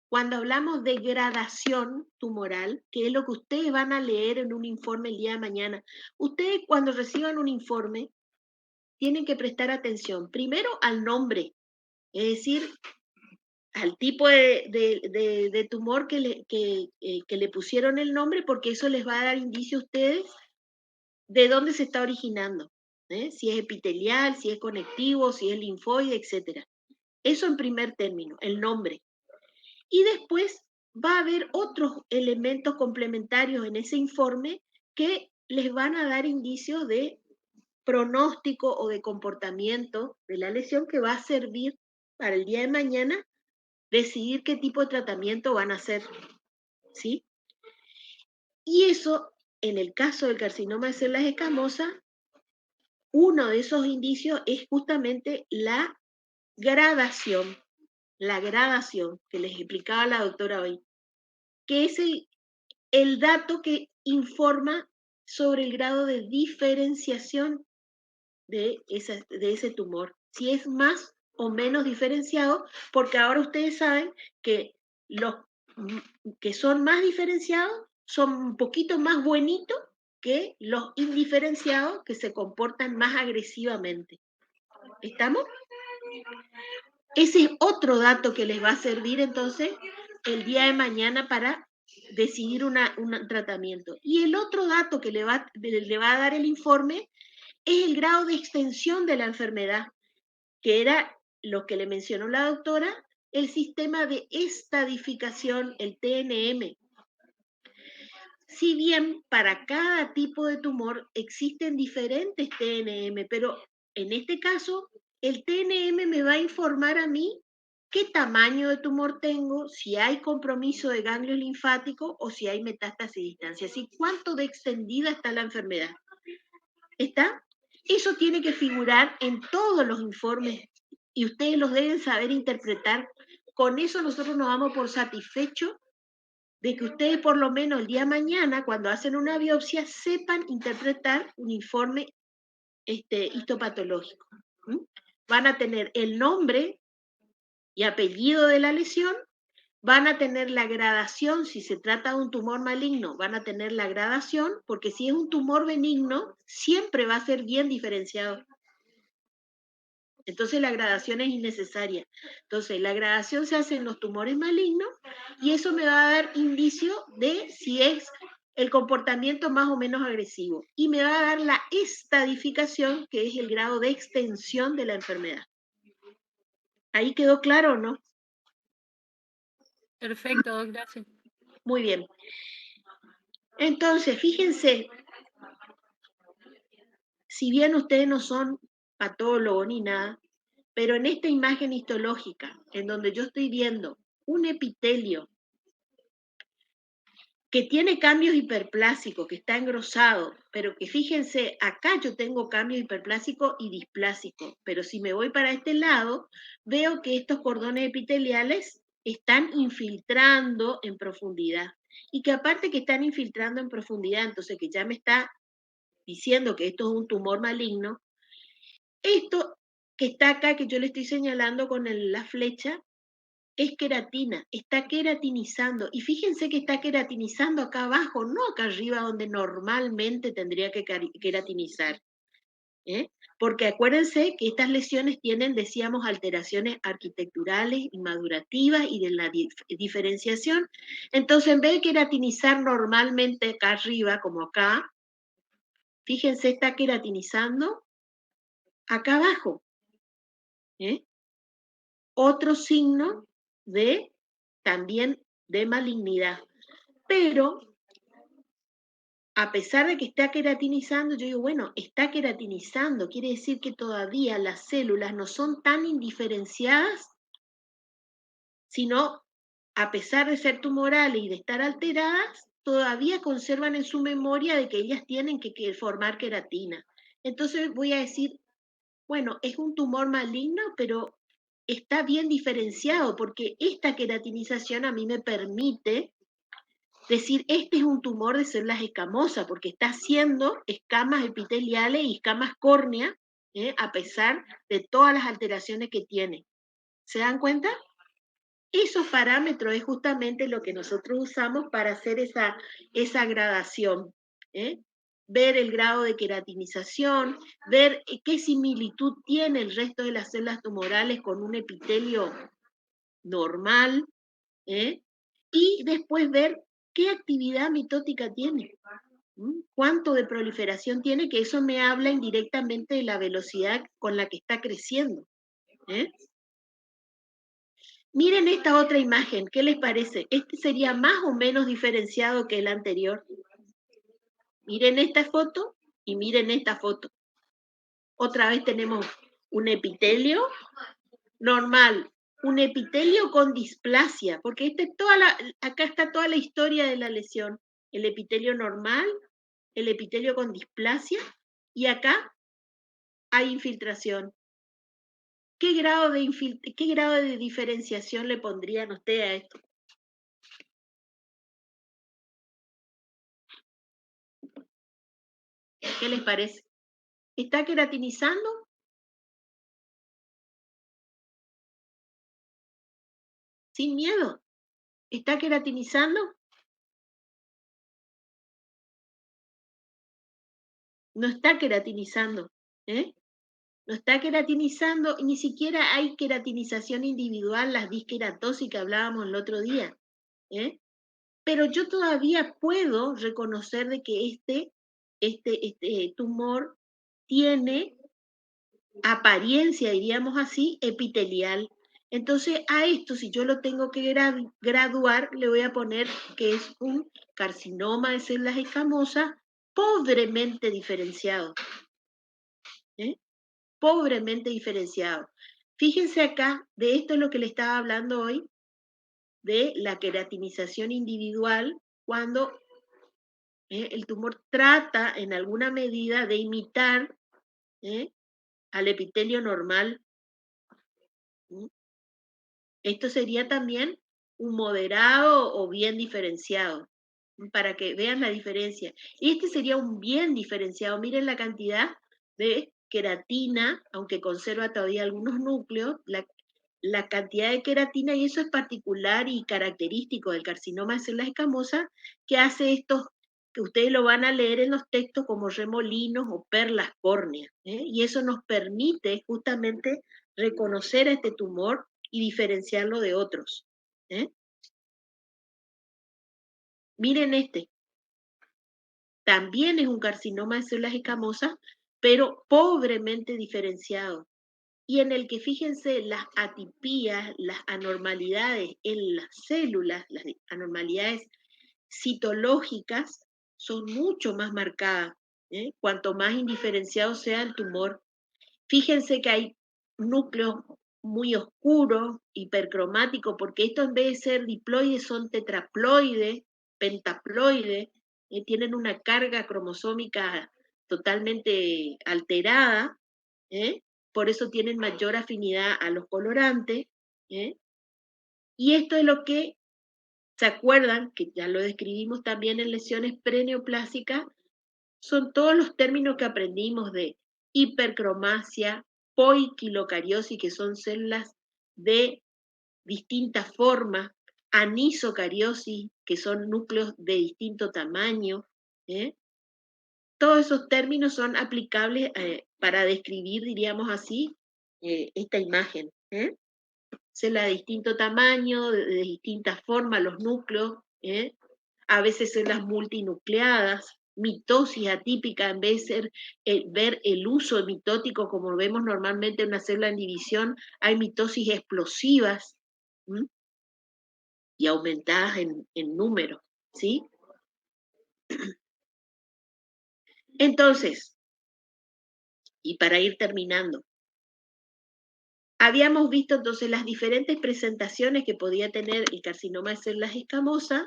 cuando hablamos de gradación tumoral, que es lo que ustedes van a leer en un informe el día de mañana, ustedes cuando reciban un informe tienen que prestar atención primero al nombre, es decir, al tipo de tumor que le pusieron el nombre, porque eso les va a dar indicio a ustedes de dónde se está originando, si es epitelial, si es conectivo, si es linfoide, etc. Eso en primer término, el nombre. Y después va a haber otros elementos complementarios en ese informe que les van a dar indicios de pronóstico o de comportamiento de la lesión que va a servir para el día de mañana decidir qué tipo de tratamiento van a hacer, ¿sí? Y eso, en el caso del carcinoma de células escamosas, uno de esos indicios es justamente la gradación que les explicaba la doctora hoy, que es el dato que informa sobre el grado de diferenciación de ese tumor, si es más o menos diferenciado, porque ahora ustedes saben que los que son más diferenciados son un poquito más buenitos que los indiferenciados que se comportan más agresivamente. ¿Estamos? Ese es otro dato que les va a servir entonces el día de mañana para decidir un tratamiento. Y el otro dato que le va a dar el informe es el grado de extensión de la enfermedad, que era lo que le mencionó la doctora, el sistema de estadificación, el TNM. Si bien para cada tipo de tumor existen diferentes TNM, pero en este caso el TNM me va a informar a mí qué tamaño de tumor tengo, si hay compromiso de ganglio linfático o si hay metástasis a distancia, así cuánto de extendida está la enfermedad. ¿Está? Eso tiene que figurar en todos los informes y ustedes los deben saber interpretar. Con eso nosotros nos damos por satisfechos de que ustedes por lo menos el día de mañana, cuando hacen una biopsia, sepan interpretar un informe histopatológico. Van a tener el nombre y apellido de la lesión, van a tener la gradación, si se trata de un tumor maligno, van a tener la gradación, porque si es un tumor benigno, siempre va a ser bien diferenciado. Entonces la gradación es innecesaria. Entonces la gradación se hace en los tumores malignos y eso me va a dar indicio de si es el comportamiento más o menos agresivo. Y me va a dar la estadificación, que es el grado de extensión de la enfermedad. ¿Ahí quedó claro o no? Perfecto, gracias. Muy bien. Entonces, fíjense, si bien ustedes no son patólogos ni nada, pero en esta imagen histológica, en donde yo estoy viendo un epitelio que tiene cambios hiperplásicos, que está engrosado, pero que fíjense, acá yo tengo cambios hiperplásicos y displásicos, pero si me voy para este lado, veo que estos cordones epiteliales están infiltrando en profundidad, y que aparte que están infiltrando en profundidad, entonces que ya me está diciendo que esto es un tumor maligno, esto que está acá, que yo le estoy señalando con la flecha, es queratina, está queratinizando. Y fíjense que está queratinizando acá abajo, no acá arriba donde normalmente tendría que queratinizar. ¿Eh? Porque acuérdense que estas lesiones tienen, decíamos, alteraciones arquitecturales y madurativas y de la diferenciación. Entonces, en vez de queratinizar normalmente acá arriba, como acá, fíjense, está queratinizando acá abajo. ¿Eh? Otro signo de también de malignidad. Pero a pesar de que está queratinizando, yo digo, bueno, está queratinizando, quiere decir que todavía las células no son tan indiferenciadas, sino a pesar de ser tumorales y de estar alteradas, todavía conservan en su memoria de que ellas tienen que formar queratina. Entonces voy a decir, bueno, es un tumor maligno, pero está bien diferenciado porque esta queratinización a mí me permite decir, este es un tumor de células escamosas, porque está haciendo escamas epiteliales y escamas córneas, a pesar de todas las alteraciones que tiene. ¿Se dan cuenta? Esos parámetros es justamente lo que nosotros usamos para hacer esa gradación. Ver el grado de queratinización, ver qué similitud tiene el resto de las células tumorales con un epitelio normal, y después ver qué actividad mitótica tiene, cuánto de proliferación tiene, que eso me habla indirectamente de la velocidad con la que está creciendo. Miren esta otra imagen, ¿qué les parece? Este sería más o menos diferenciado que el anterior. Miren esta foto y miren esta foto. Otra vez tenemos un epitelio normal, un epitelio con displasia, porque acá está toda la historia de la lesión. El epitelio normal, el epitelio con displasia, y acá hay infiltración. ¿Qué grado de diferenciación le pondrían ustedes a esto? ¿Qué les parece? ¿Está queratinizando? Sin miedo. ¿Está queratinizando? No está queratinizando. No está queratinizando, ni siquiera hay queratinización individual, las disqueratosis que hablábamos el otro día. Pero yo todavía puedo reconocer de que este tumor tiene apariencia, diríamos así, epitelial. Entonces, a esto, si yo lo tengo que graduar, le voy a poner que es un carcinoma de células escamosas pobremente diferenciado. Pobremente diferenciado. Fíjense acá, de esto es lo que le estaba hablando hoy, de la queratinización individual, cuando el tumor trata en alguna medida de imitar al epitelio normal. Esto sería también un moderado o bien diferenciado, para que vean la diferencia. Este sería un bien diferenciado. Miren la cantidad de queratina, aunque conserva todavía algunos núcleos, la cantidad de queratina, y eso es particular y característico del carcinoma de células escamosas, que hace estos, que ustedes lo van a leer en los textos como remolinos o perlas córneas, y eso nos permite justamente reconocer a este tumor y diferenciarlo de otros. Miren este, también es un carcinoma de células escamosas, pero pobremente diferenciado. y en el que, fíjense, las atipías, las anormalidades en las células, las anormalidades citológicas son mucho más marcadas, cuanto más indiferenciado sea el tumor. Fíjense que hay núcleos muy oscuros, hipercromáticos, porque estos en vez de ser diploides son tetraploides, pentaploides, tienen una carga cromosómica totalmente alterada, ¿eh? Por eso tienen mayor afinidad a los colorantes, ¿eh? Y esto es lo que, ¿se acuerdan? Que ya lo describimos también en lesiones preneoplásicas, son todos los términos que aprendimos de hipercromasia, poiquilocariosis, que son células de distintas formas, anisocariosis, que son núcleos de distinto tamaño, ¿eh? Todos esos términos son aplicables para describir, diríamos así, esta imagen. Células de distinto tamaño, de distintas formas, los núcleos, a veces células multinucleadas, mitosis atípica, en vez de ser, ver el uso mitótico como vemos normalmente en una célula en división, hay mitosis explosivas y aumentadas en número, ¿sí? Entonces, y para ir terminando, habíamos visto entonces las diferentes presentaciones que podía tener el carcinoma de células escamosas,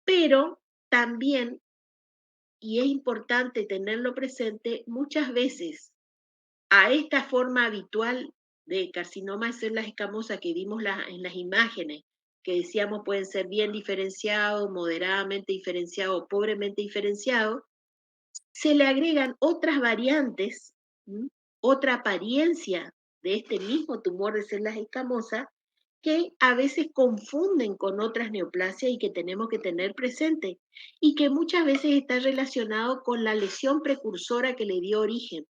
pero también, y es importante tenerlo presente, muchas veces a esta forma habitual de carcinoma de células escamosas que vimos en las imágenes, que decíamos pueden ser bien diferenciados, moderadamente diferenciados o pobremente diferenciados, se le agregan otras variantes, otra apariencia de este mismo tumor de células escamosas que a veces confunden con otras neoplasias y que tenemos que tener presente, y que muchas veces está relacionado con la lesión precursora que le dio origen.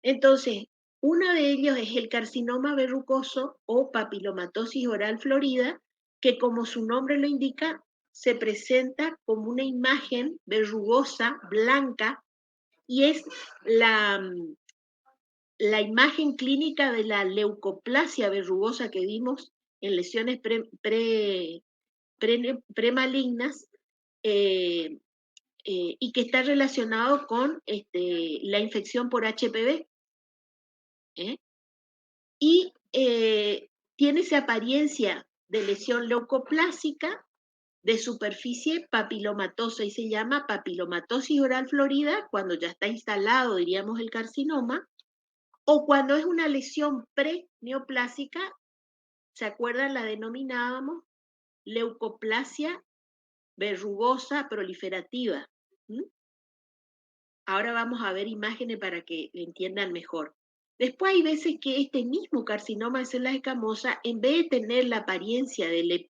Entonces, uno de ellos es el carcinoma verrucoso o papilomatosis oral florida, que como su nombre lo indica, se presenta como una imagen verrugosa, blanca, y es la imagen clínica de la leucoplasia verrugosa que vimos en lesiones premalignas, y que está relacionado con la infección por HPV. Y tiene esa apariencia de lesión leucoplásica de superficie papilomatosa, y se llama papilomatosis oral florida cuando ya está instalado, diríamos, el carcinoma, o cuando es una lesión preneoplásica, ¿se acuerdan? La denominábamos leucoplasia verrugosa proliferativa. Ahora vamos a ver imágenes para que entiendan mejor. Después hay veces que este mismo carcinoma de células escamosas, en vez de tener la apariencia de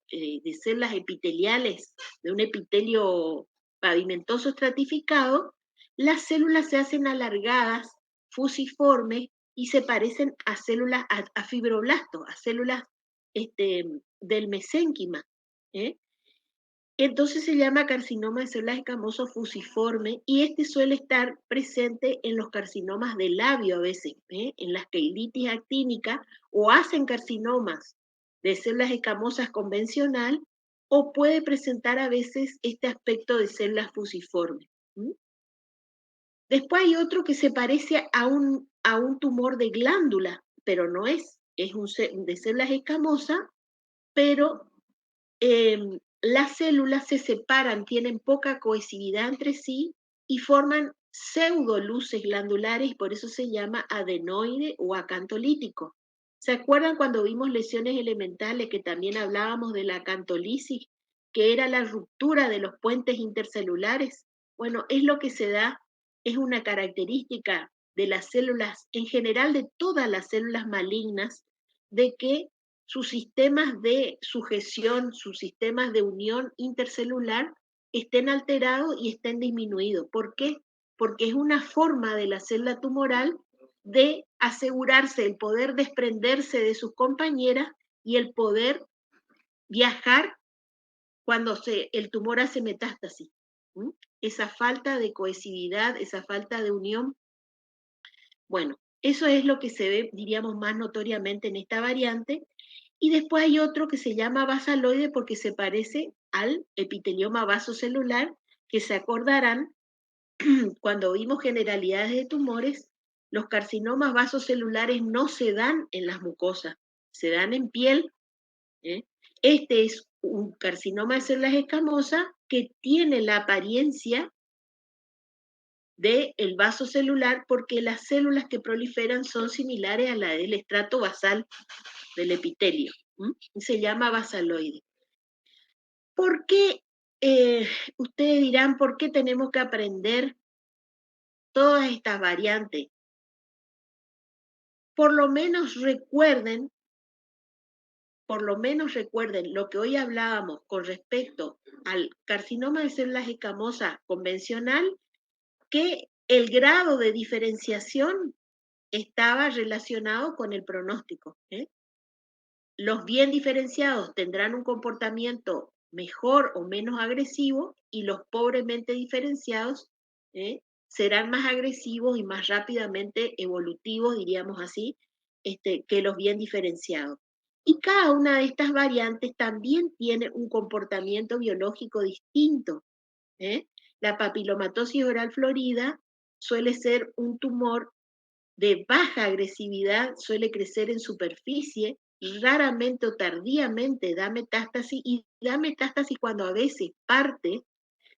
células epiteliales, de un epitelio pavimentoso estratificado, las células se hacen alargadas, fusiformes, y se parecen a células, a fibroblastos, a células del mesénquima. Entonces se llama carcinoma de células escamoso fusiforme, y este suele estar presente en los carcinomas de labio a veces, en las queilitis actínica, o hacen carcinomas de células escamosas convencional, o puede presentar a veces este aspecto de células fusiformes. Después hay otro que se parece a un tumor de glándula, pero no es de células escamosas, pero las células se separan, tienen poca cohesividad entre sí y forman pseudoluces glandulares, y por eso se llama adenoide o acantolítico. ¿Se acuerdan cuando vimos lesiones elementales que también hablábamos de la acantolisis, que era la ruptura de los puentes intercelulares? Bueno, es lo que se da, es una característica de las células, en general de todas las células malignas, de que sus sistemas de sujeción, sus sistemas de unión intercelular estén alterados y estén disminuidos. ¿Por qué? Porque es una forma de la célula tumoral de asegurarse el poder desprenderse de sus compañeras y el poder viajar cuando el tumor hace metástasis. Esa falta de cohesividad, esa falta de unión. Bueno, Eso es lo que se ve, diríamos, más notoriamente en esta variante. Y después hay otro que se llama basaloide porque se parece al epitelioma vasocelular, que se acordarán cuando vimos generalidades de tumores, los carcinomas vasocelulares no se dan en las mucosas, se dan en piel. Este es un carcinoma de células escamosas que tiene la apariencia del vaso celular porque las células que proliferan son similares a la del estrato basal del epitelio. Y se llama basaloide. ¿Por qué? Ustedes dirán, ¿por qué tenemos que aprender todas estas variantes? Por lo menos recuerden lo que hoy hablábamos con respecto al carcinoma de células escamosas convencional, que el grado de diferenciación estaba relacionado con el pronóstico. Los bien diferenciados tendrán un comportamiento mejor o menos agresivo y los pobremente diferenciados serán más agresivos y más rápidamente evolutivos, diríamos así, que los bien diferenciados. Y cada una de estas variantes también tiene un comportamiento biológico distinto. La papilomatosis oral florida suele ser un tumor de baja agresividad, suele crecer en superficie, raramente o tardíamente da metástasis, y da metástasis cuando a veces parte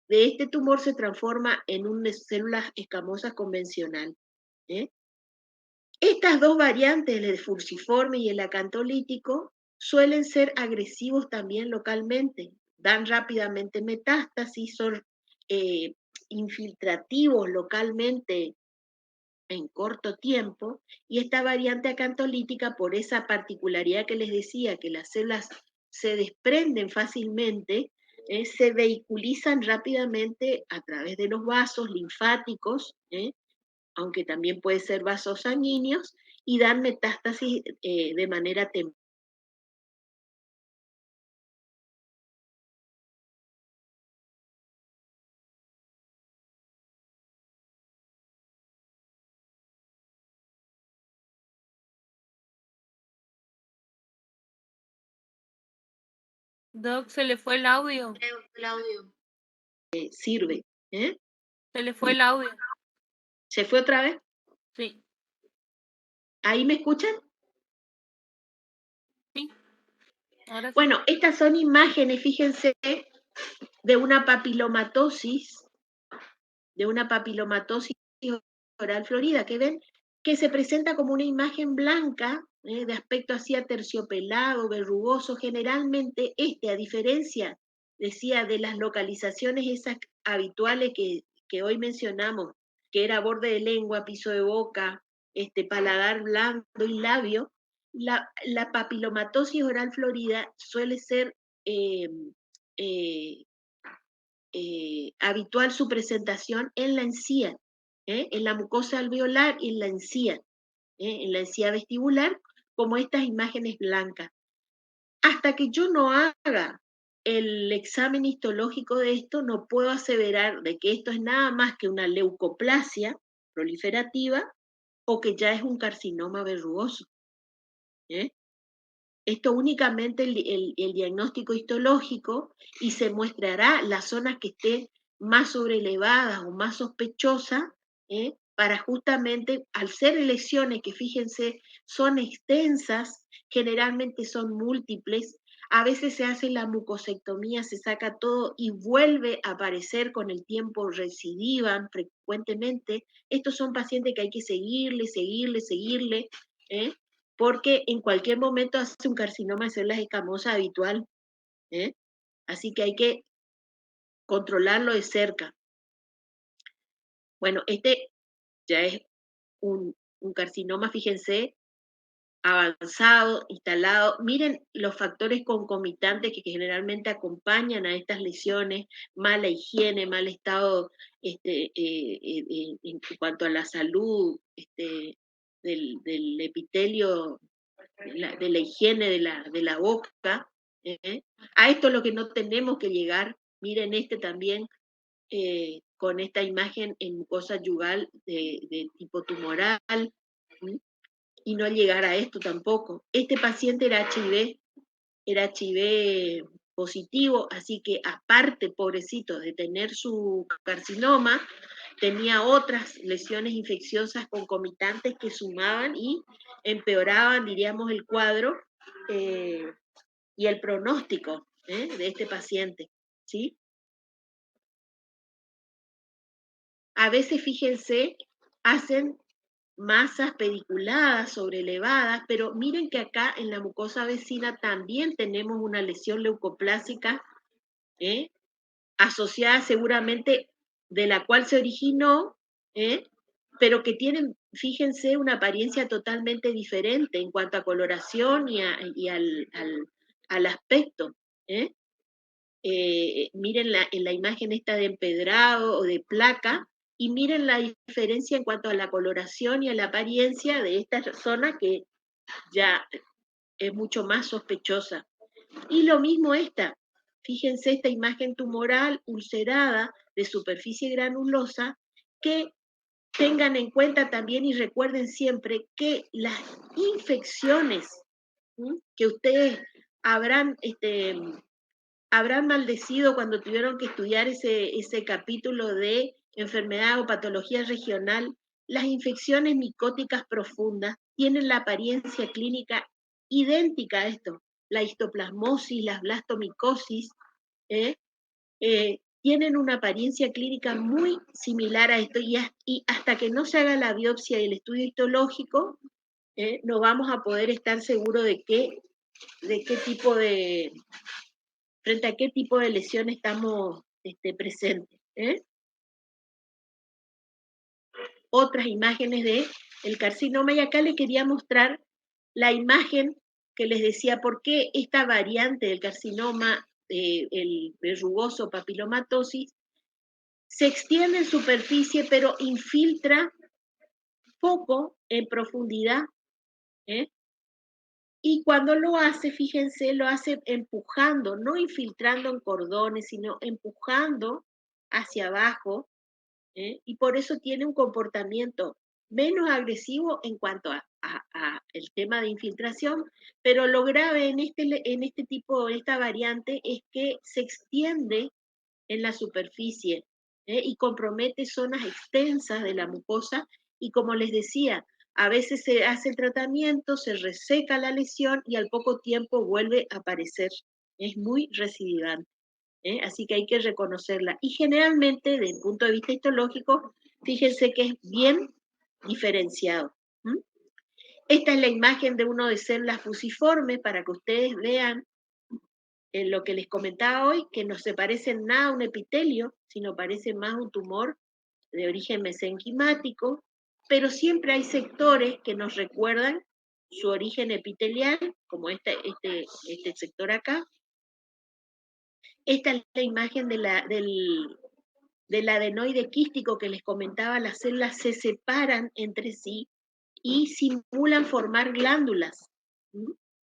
de este tumor se transforma en una células escamosas convencional. Estas dos variantes, el furciforme y el acantolítico, suelen ser agresivos también localmente, dan rápidamente metástasis, son infiltrativos localmente en corto tiempo, y esta variante acantolítica, por esa particularidad que les decía, que las células se desprenden fácilmente, se vehiculizan rápidamente a través de los vasos linfáticos, aunque también puede ser vasos sanguíneos, y dan metástasis de manera temprana. Doc, se le fue el audio. Sirve. Se le fue el audio. ¿Se fue otra vez? Sí. ¿Ahí me escuchan? Sí. Ahora sí. Bueno, estas son imágenes, fíjense, de una papilomatosis oral florida, que ven que se presenta como una imagen blanca, de aspecto así aterciopelado, verrugoso. Generalmente a diferencia, decía, de las localizaciones esas habituales que hoy mencionamos, que era borde de lengua, piso de boca, paladar blando y labio, la papilomatosis oral florida suele ser habitual su presentación en la encía, en la mucosa alveolar y en la encía vestibular, como estas imágenes blancas. Hasta que yo no haga el examen histológico de esto, no puedo aseverar de que esto es nada más que una leucoplasia proliferativa o que ya es un carcinoma verrugoso. Esto únicamente el diagnóstico histológico, y se mostrará las zonas que estén más sobrelevadas o más sospechosas, para justamente, al ser lesiones que, fíjense, son extensas, generalmente son múltiples, a veces se hace la mucosectomía, se saca todo y vuelve a aparecer con el tiempo, recidivan frecuentemente. Estos son pacientes que hay que seguirle, porque en cualquier momento hace un carcinoma de células escamosas habitual. Así que hay que controlarlo de cerca. Bueno, ya es un carcinoma, fíjense, avanzado, instalado. Miren los factores concomitantes que generalmente acompañan a estas lesiones: mala higiene, mal estado en cuanto a la salud del epitelio, de la higiene de la boca. A esto es lo que no tenemos que llegar. Miren también, con esta imagen en mucosa yugal de tipo tumoral, y no llegar a esto tampoco. Este paciente era HIV positivo, así que aparte, pobrecito, de tener su carcinoma, tenía otras lesiones infecciosas concomitantes que sumaban y empeoraban, diríamos, el cuadro y el pronóstico de este paciente, ¿sí? A veces, fíjense, hacen masas pediculadas, sobrelevadas, pero miren que acá en la mucosa vecina también tenemos una lesión leucoplásica asociada seguramente de la cual se originó, pero que tienen, fíjense, una apariencia totalmente diferente en cuanto a coloración y al aspecto. Miren en la imagen esta de empedrado o de placa, y miren la diferencia en cuanto a la coloración y a la apariencia de esta zona que ya es mucho más sospechosa. Y lo mismo esta, fíjense esta imagen tumoral ulcerada de superficie granulosa, que tengan en cuenta también y recuerden siempre que las infecciones que ustedes habrán maldecido cuando tuvieron que estudiar ese capítulo de enfermedad o patología regional, las infecciones micóticas profundas tienen la apariencia clínica idéntica a esto. La histoplasmosis, las blastomicosis, tienen una apariencia clínica muy similar a esto y hasta que no se haga la biopsia y el estudio histológico, no vamos a poder estar seguros de qué tipo frente a qué tipo de lesión estamos presentes. Otras imágenes del carcinoma, y acá le quería mostrar la imagen que les decía por qué esta variante del carcinoma, el verrugoso papilomatosis, se extiende en superficie pero infiltra poco en profundidad. Y cuando lo hace, fíjense, lo hace empujando, no infiltrando en cordones, sino empujando hacia abajo, y por eso tiene un comportamiento menos agresivo en cuanto a el tema de infiltración, pero lo grave en este tipo, esta variante, es que se extiende en la superficie y compromete zonas extensas de la mucosa, y como les decía, a veces se hace el tratamiento, se reseca la lesión y al poco tiempo vuelve a aparecer. Es muy recidivante. Así que hay que reconocerla. Y generalmente, desde el punto de vista histológico, fíjense que es bien diferenciado. Esta es la imagen de uno de células fusiformes para que ustedes vean lo que les comentaba hoy, que no se parece en nada a un epitelio, sino parece más un tumor de origen mesenquimático, pero siempre hay sectores que nos recuerdan su origen epitelial, como este sector acá. Esta es la imagen del adenoide quístico que les comentaba. Las células se separan entre sí y simulan formar glándulas,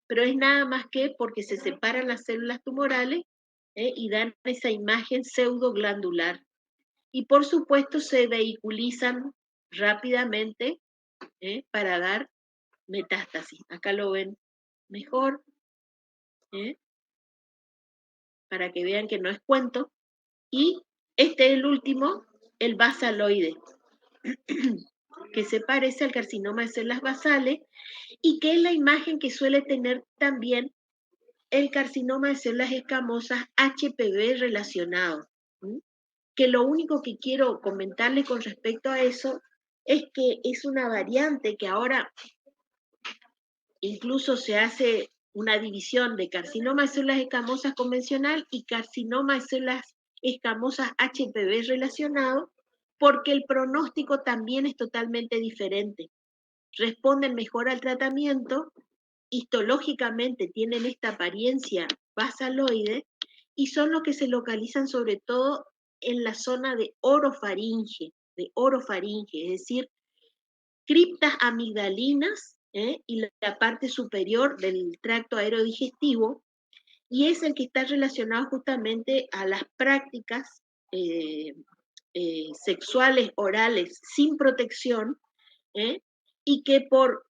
pero es nada más que porque se separan las células tumorales y dan esa imagen pseudoglandular. Y por supuesto se vehiculizan rápidamente para dar metástasis. Acá lo ven mejor, para que vean que no es cuento. Y este es el último, el basaloide, que se parece al carcinoma de células basales y que es la imagen que suele tener también el carcinoma de células escamosas HPV relacionado. Que lo único que quiero comentarles con respecto a eso es que es una variante que ahora incluso se hace una división de carcinoma de células escamosas convencional y carcinoma de células escamosas HPV relacionado, porque el pronóstico también es totalmente diferente. Responden mejor al tratamiento, histológicamente tienen esta apariencia basaloide y son los que se localizan sobre todo en la zona de orofaringe, es decir, criptas amigdalinas y la parte superior del tracto aerodigestivo, y es el que está relacionado justamente a las prácticas sexuales orales sin protección, y que por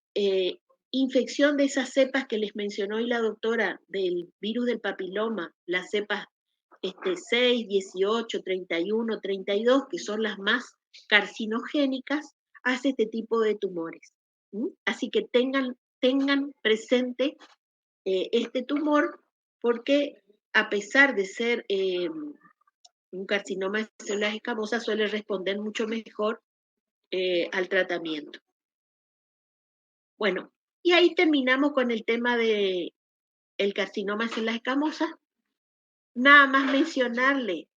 infección de esas cepas que les mencionó hoy la doctora del virus del papiloma, las cepas 6, 18, 31, 32, que son las más carcinogénicas, hace este tipo de tumores. Así que tengan presente este tumor, porque a pesar de ser un carcinoma de células escamosas, suele responder mucho mejor al tratamiento. Bueno, y ahí terminamos con el tema de el carcinoma de células escamosas. Nada más mencionarle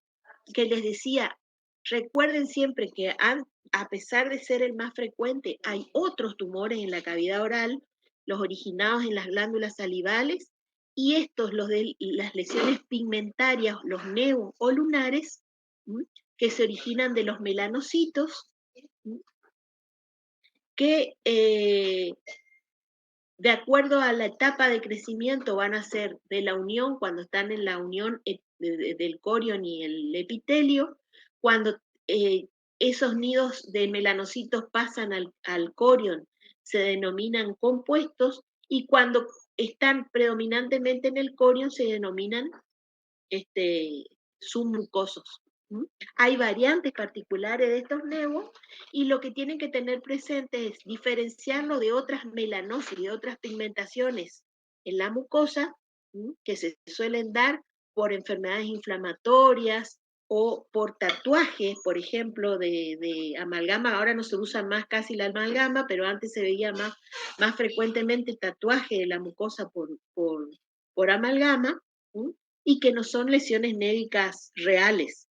que les decía, recuerden siempre que a pesar de ser el más frecuente, hay otros tumores en la cavidad oral, los originados en las glándulas salivales, y estos, los de las lesiones pigmentarias, los neo o lunares, que se originan de los melanocitos, que de acuerdo a la etapa de crecimiento van a ser de la unión, cuando están en la unión del corion y el epitelio, cuando esos nidos de melanocitos pasan al corion, se denominan compuestos, y cuando están predominantemente en el corion se denominan submucosos. Hay variantes particulares de estos nevos, y lo que tienen que tener presente es diferenciarlo de otras melanosis, de otras pigmentaciones en la mucosa, que se suelen dar por enfermedades inflamatorias o por tatuajes, por ejemplo, de amalgama. Ahora no se usa más casi la amalgama, pero antes se veía más frecuentemente tatuaje de la mucosa por amalgama, y que no son lesiones névicas reales.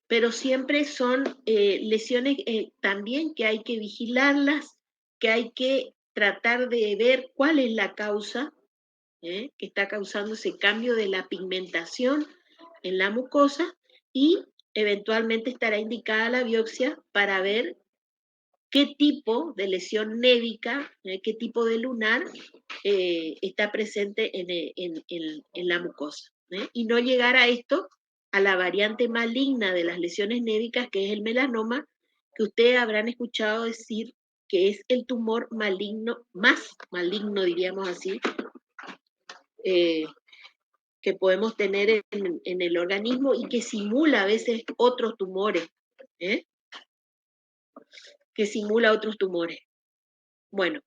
Pero siempre son lesiones también que hay que vigilarlas, que hay que tratar de ver cuál es la causa que está causando ese cambio de la pigmentación en la mucosa, y eventualmente estará indicada la biopsia para ver qué tipo de lesión névica, qué tipo de lunar está presente en la mucosa. Y no llegar a esto, a la variante maligna de las lesiones névicas, que es el melanoma, que ustedes habrán escuchado decir que es el tumor maligno, más maligno, diríamos así, que podemos tener en el organismo, y que simula a veces otros tumores, que simula otros tumores. Bueno,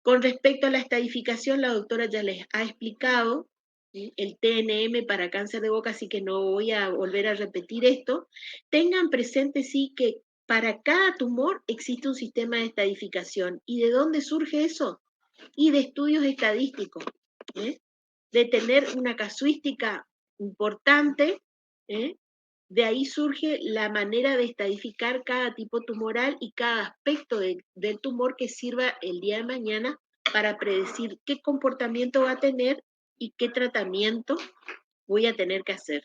con respecto a la estadificación, la doctora ya les ha explicado el TNM para cáncer de boca, así que no voy a volver a repetir esto. Tengan presente, sí, que para cada tumor existe un sistema de estadificación. ¿Y de dónde surge eso? Y de estudios estadísticos, de tener una casuística importante, de ahí surge la manera de estadificar cada tipo tumoral y cada aspecto del tumor que sirva el día de mañana para predecir qué comportamiento va a tener y qué tratamiento voy a tener que hacer.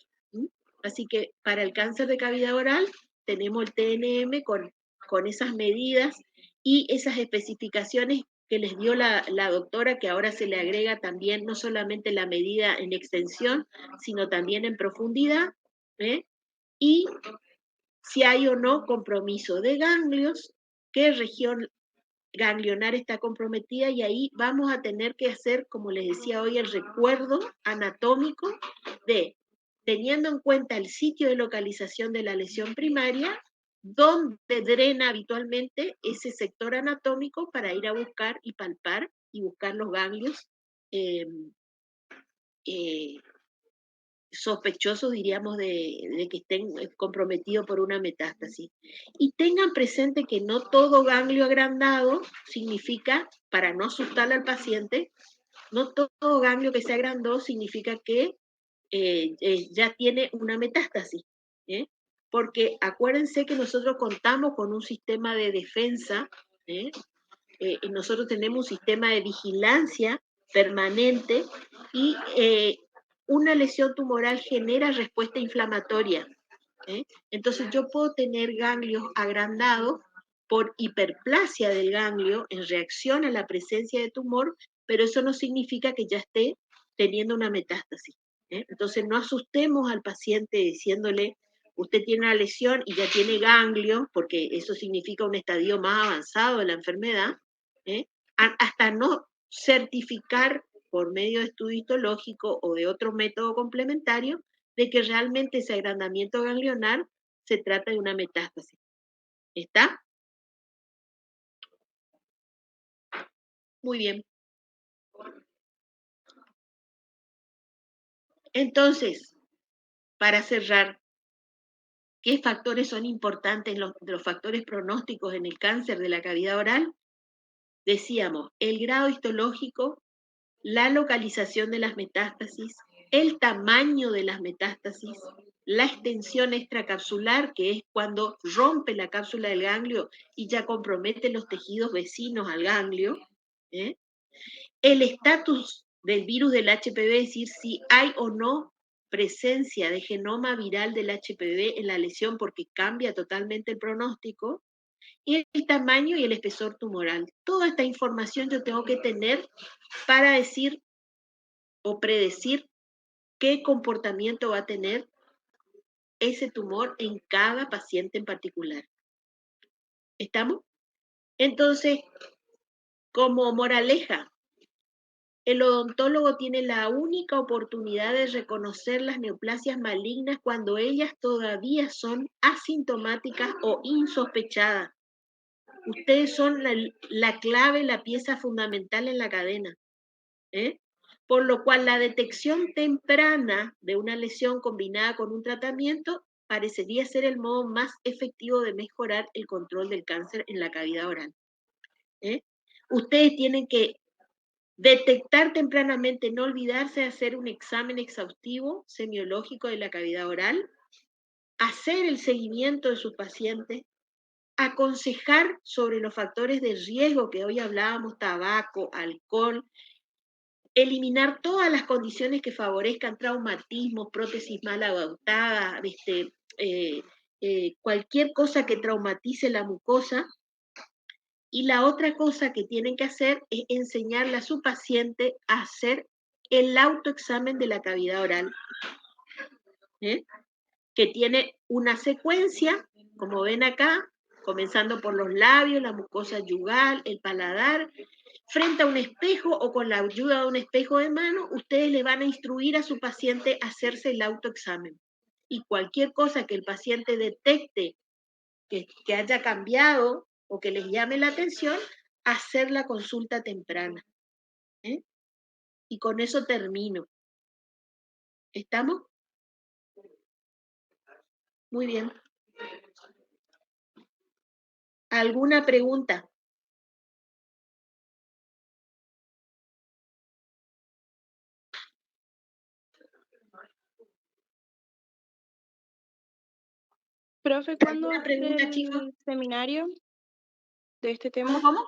Así que para el cáncer de cavidad oral tenemos el TNM con esas medidas y esas especificaciones que les dio la doctora, que ahora se le agrega también no solamente la medida en extensión, sino también en profundidad, y si hay o no compromiso de ganglios, qué región ganglionar está comprometida, y ahí vamos a tener que hacer, como les decía hoy, el recuerdo anatómico de, teniendo en cuenta el sitio de localización de la lesión primaria, donde drena habitualmente ese sector anatómico, para ir a buscar y palpar y buscar los ganglios sospechosos, diríamos, de que estén comprometidos por una metástasis. Y tengan presente que no todo ganglio agrandado significa, para no asustar al paciente, no todo ganglio que se agrandó significa que ya tiene una metástasis. Porque acuérdense que nosotros contamos con un sistema de defensa, nosotros tenemos un sistema de vigilancia permanente, y una lesión tumoral genera respuesta inflamatoria. Entonces yo puedo tener ganglios agrandados por hiperplasia del ganglio en reacción a la presencia de tumor, pero eso no significa que ya esté teniendo una metástasis. Entonces no asustemos al paciente diciéndole, usted tiene una lesión y ya tiene ganglio, porque eso significa un estadio más avanzado de la enfermedad, hasta no certificar por medio de estudio histológico o de otro método complementario de que realmente ese agrandamiento ganglionar se trata de una metástasis. ¿Está? Muy bien. Entonces, para cerrar, ¿qué factores son importantes de los factores pronósticos en el cáncer de la cavidad oral? Decíamos, el grado histológico, la localización de las metástasis, el tamaño de las metástasis, la extensión extracapsular, que es cuando rompe la cápsula del ganglio y ya compromete los tejidos vecinos al ganglio, el estatus del virus del HPV, es decir, si hay o no presencia de genoma viral del HPV en la lesión porque cambia totalmente el pronóstico, y el tamaño y el espesor tumoral. Toda esta información yo tengo que tener para decir o predecir qué comportamiento va a tener ese tumor en cada paciente en particular. ¿Estamos? Entonces, como moraleja, el odontólogo tiene la única oportunidad de reconocer las neoplasias malignas cuando ellas todavía son asintomáticas o insospechadas. Ustedes son la clave, la pieza fundamental en la cadena. Por lo cual la detección temprana de una lesión combinada con un tratamiento parecería ser el modo más efectivo de mejorar el control del cáncer en la cavidad oral. Ustedes tienen que detectar tempranamente, no olvidarse de hacer un examen exhaustivo semiológico de la cavidad oral, hacer el seguimiento de sus pacientes, aconsejar sobre los factores de riesgo que hoy hablábamos, tabaco, alcohol, eliminar todas las condiciones que favorezcan traumatismos, prótesis mal adaptada, cualquier cosa que traumatice la mucosa. Y la otra cosa que tienen que hacer es enseñarle a su paciente a hacer el autoexamen de la cavidad oral, que tiene una secuencia, como ven acá, comenzando por los labios, la mucosa yugal, el paladar. Frente a un espejo o con la ayuda de un espejo de mano, ustedes le van a instruir a su paciente a hacerse el autoexamen. Y cualquier cosa que el paciente detecte que haya cambiado o que les llame la atención, hacer la consulta temprana. Y con eso termino. ¿Estamos? Muy bien. ¿Alguna pregunta? Profe, ¿cuándo va a ser pregunta, el chicos? seminario de este tema? ¿Cómo?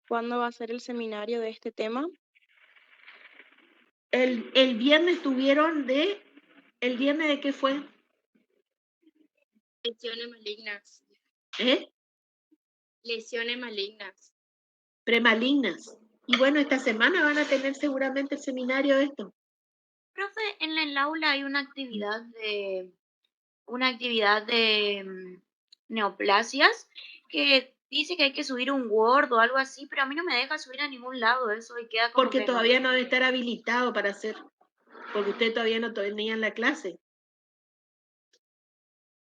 ¿Cuándo va a ser el seminario de este tema? El viernes tuvieron ¿el viernes de qué fue? Lesiones malignas. Lesiones malignas. Premalignas. Y bueno, esta semana van a tener seguramente el seminario de esto. Profe, en el aula hay una actividad de neoplasias que dice que hay que subir un Word o algo así, pero a mí no me deja subir a ningún lado eso y queda como Porque que... todavía no debe estar habilitado para hacer, porque usted todavía no tenían la clase.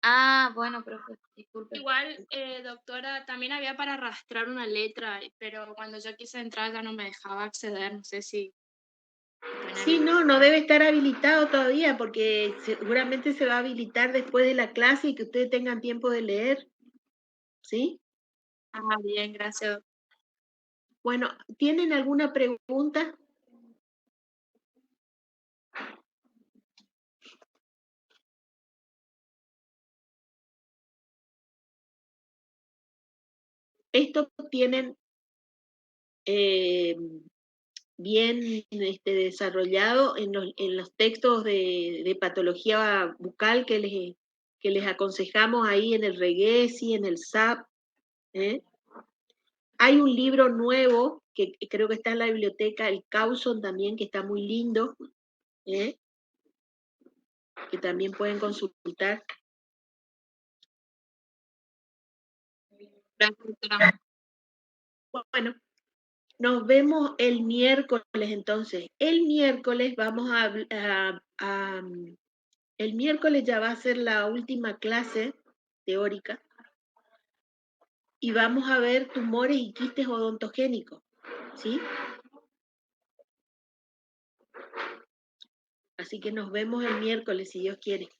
Ah, bueno, profe, disculpe. Igual, doctora, también había para arrastrar una letra, pero cuando yo quise entrar ya no me dejaba acceder, no sé si... Sí, no debe estar habilitado todavía, porque seguramente se va a habilitar después de la clase y que ustedes tengan tiempo de leer. ¿Sí? Ah, bien, gracias. Bueno, ¿tienen alguna pregunta? Esto tienen bien desarrollado en los textos de patología bucal que les aconsejamos ahí en el Reguesi, en el SAP. Hay un libro nuevo que creo que está en la biblioteca, el Causon también, que está muy lindo, que también pueden consultar. Gracias, doctora. Bueno, nos vemos el miércoles entonces. El miércoles vamos el miércoles ya va a ser la última clase teórica y vamos a ver tumores y quistes odontogénicos, ¿sí? Así que nos vemos el miércoles, si Dios quiere.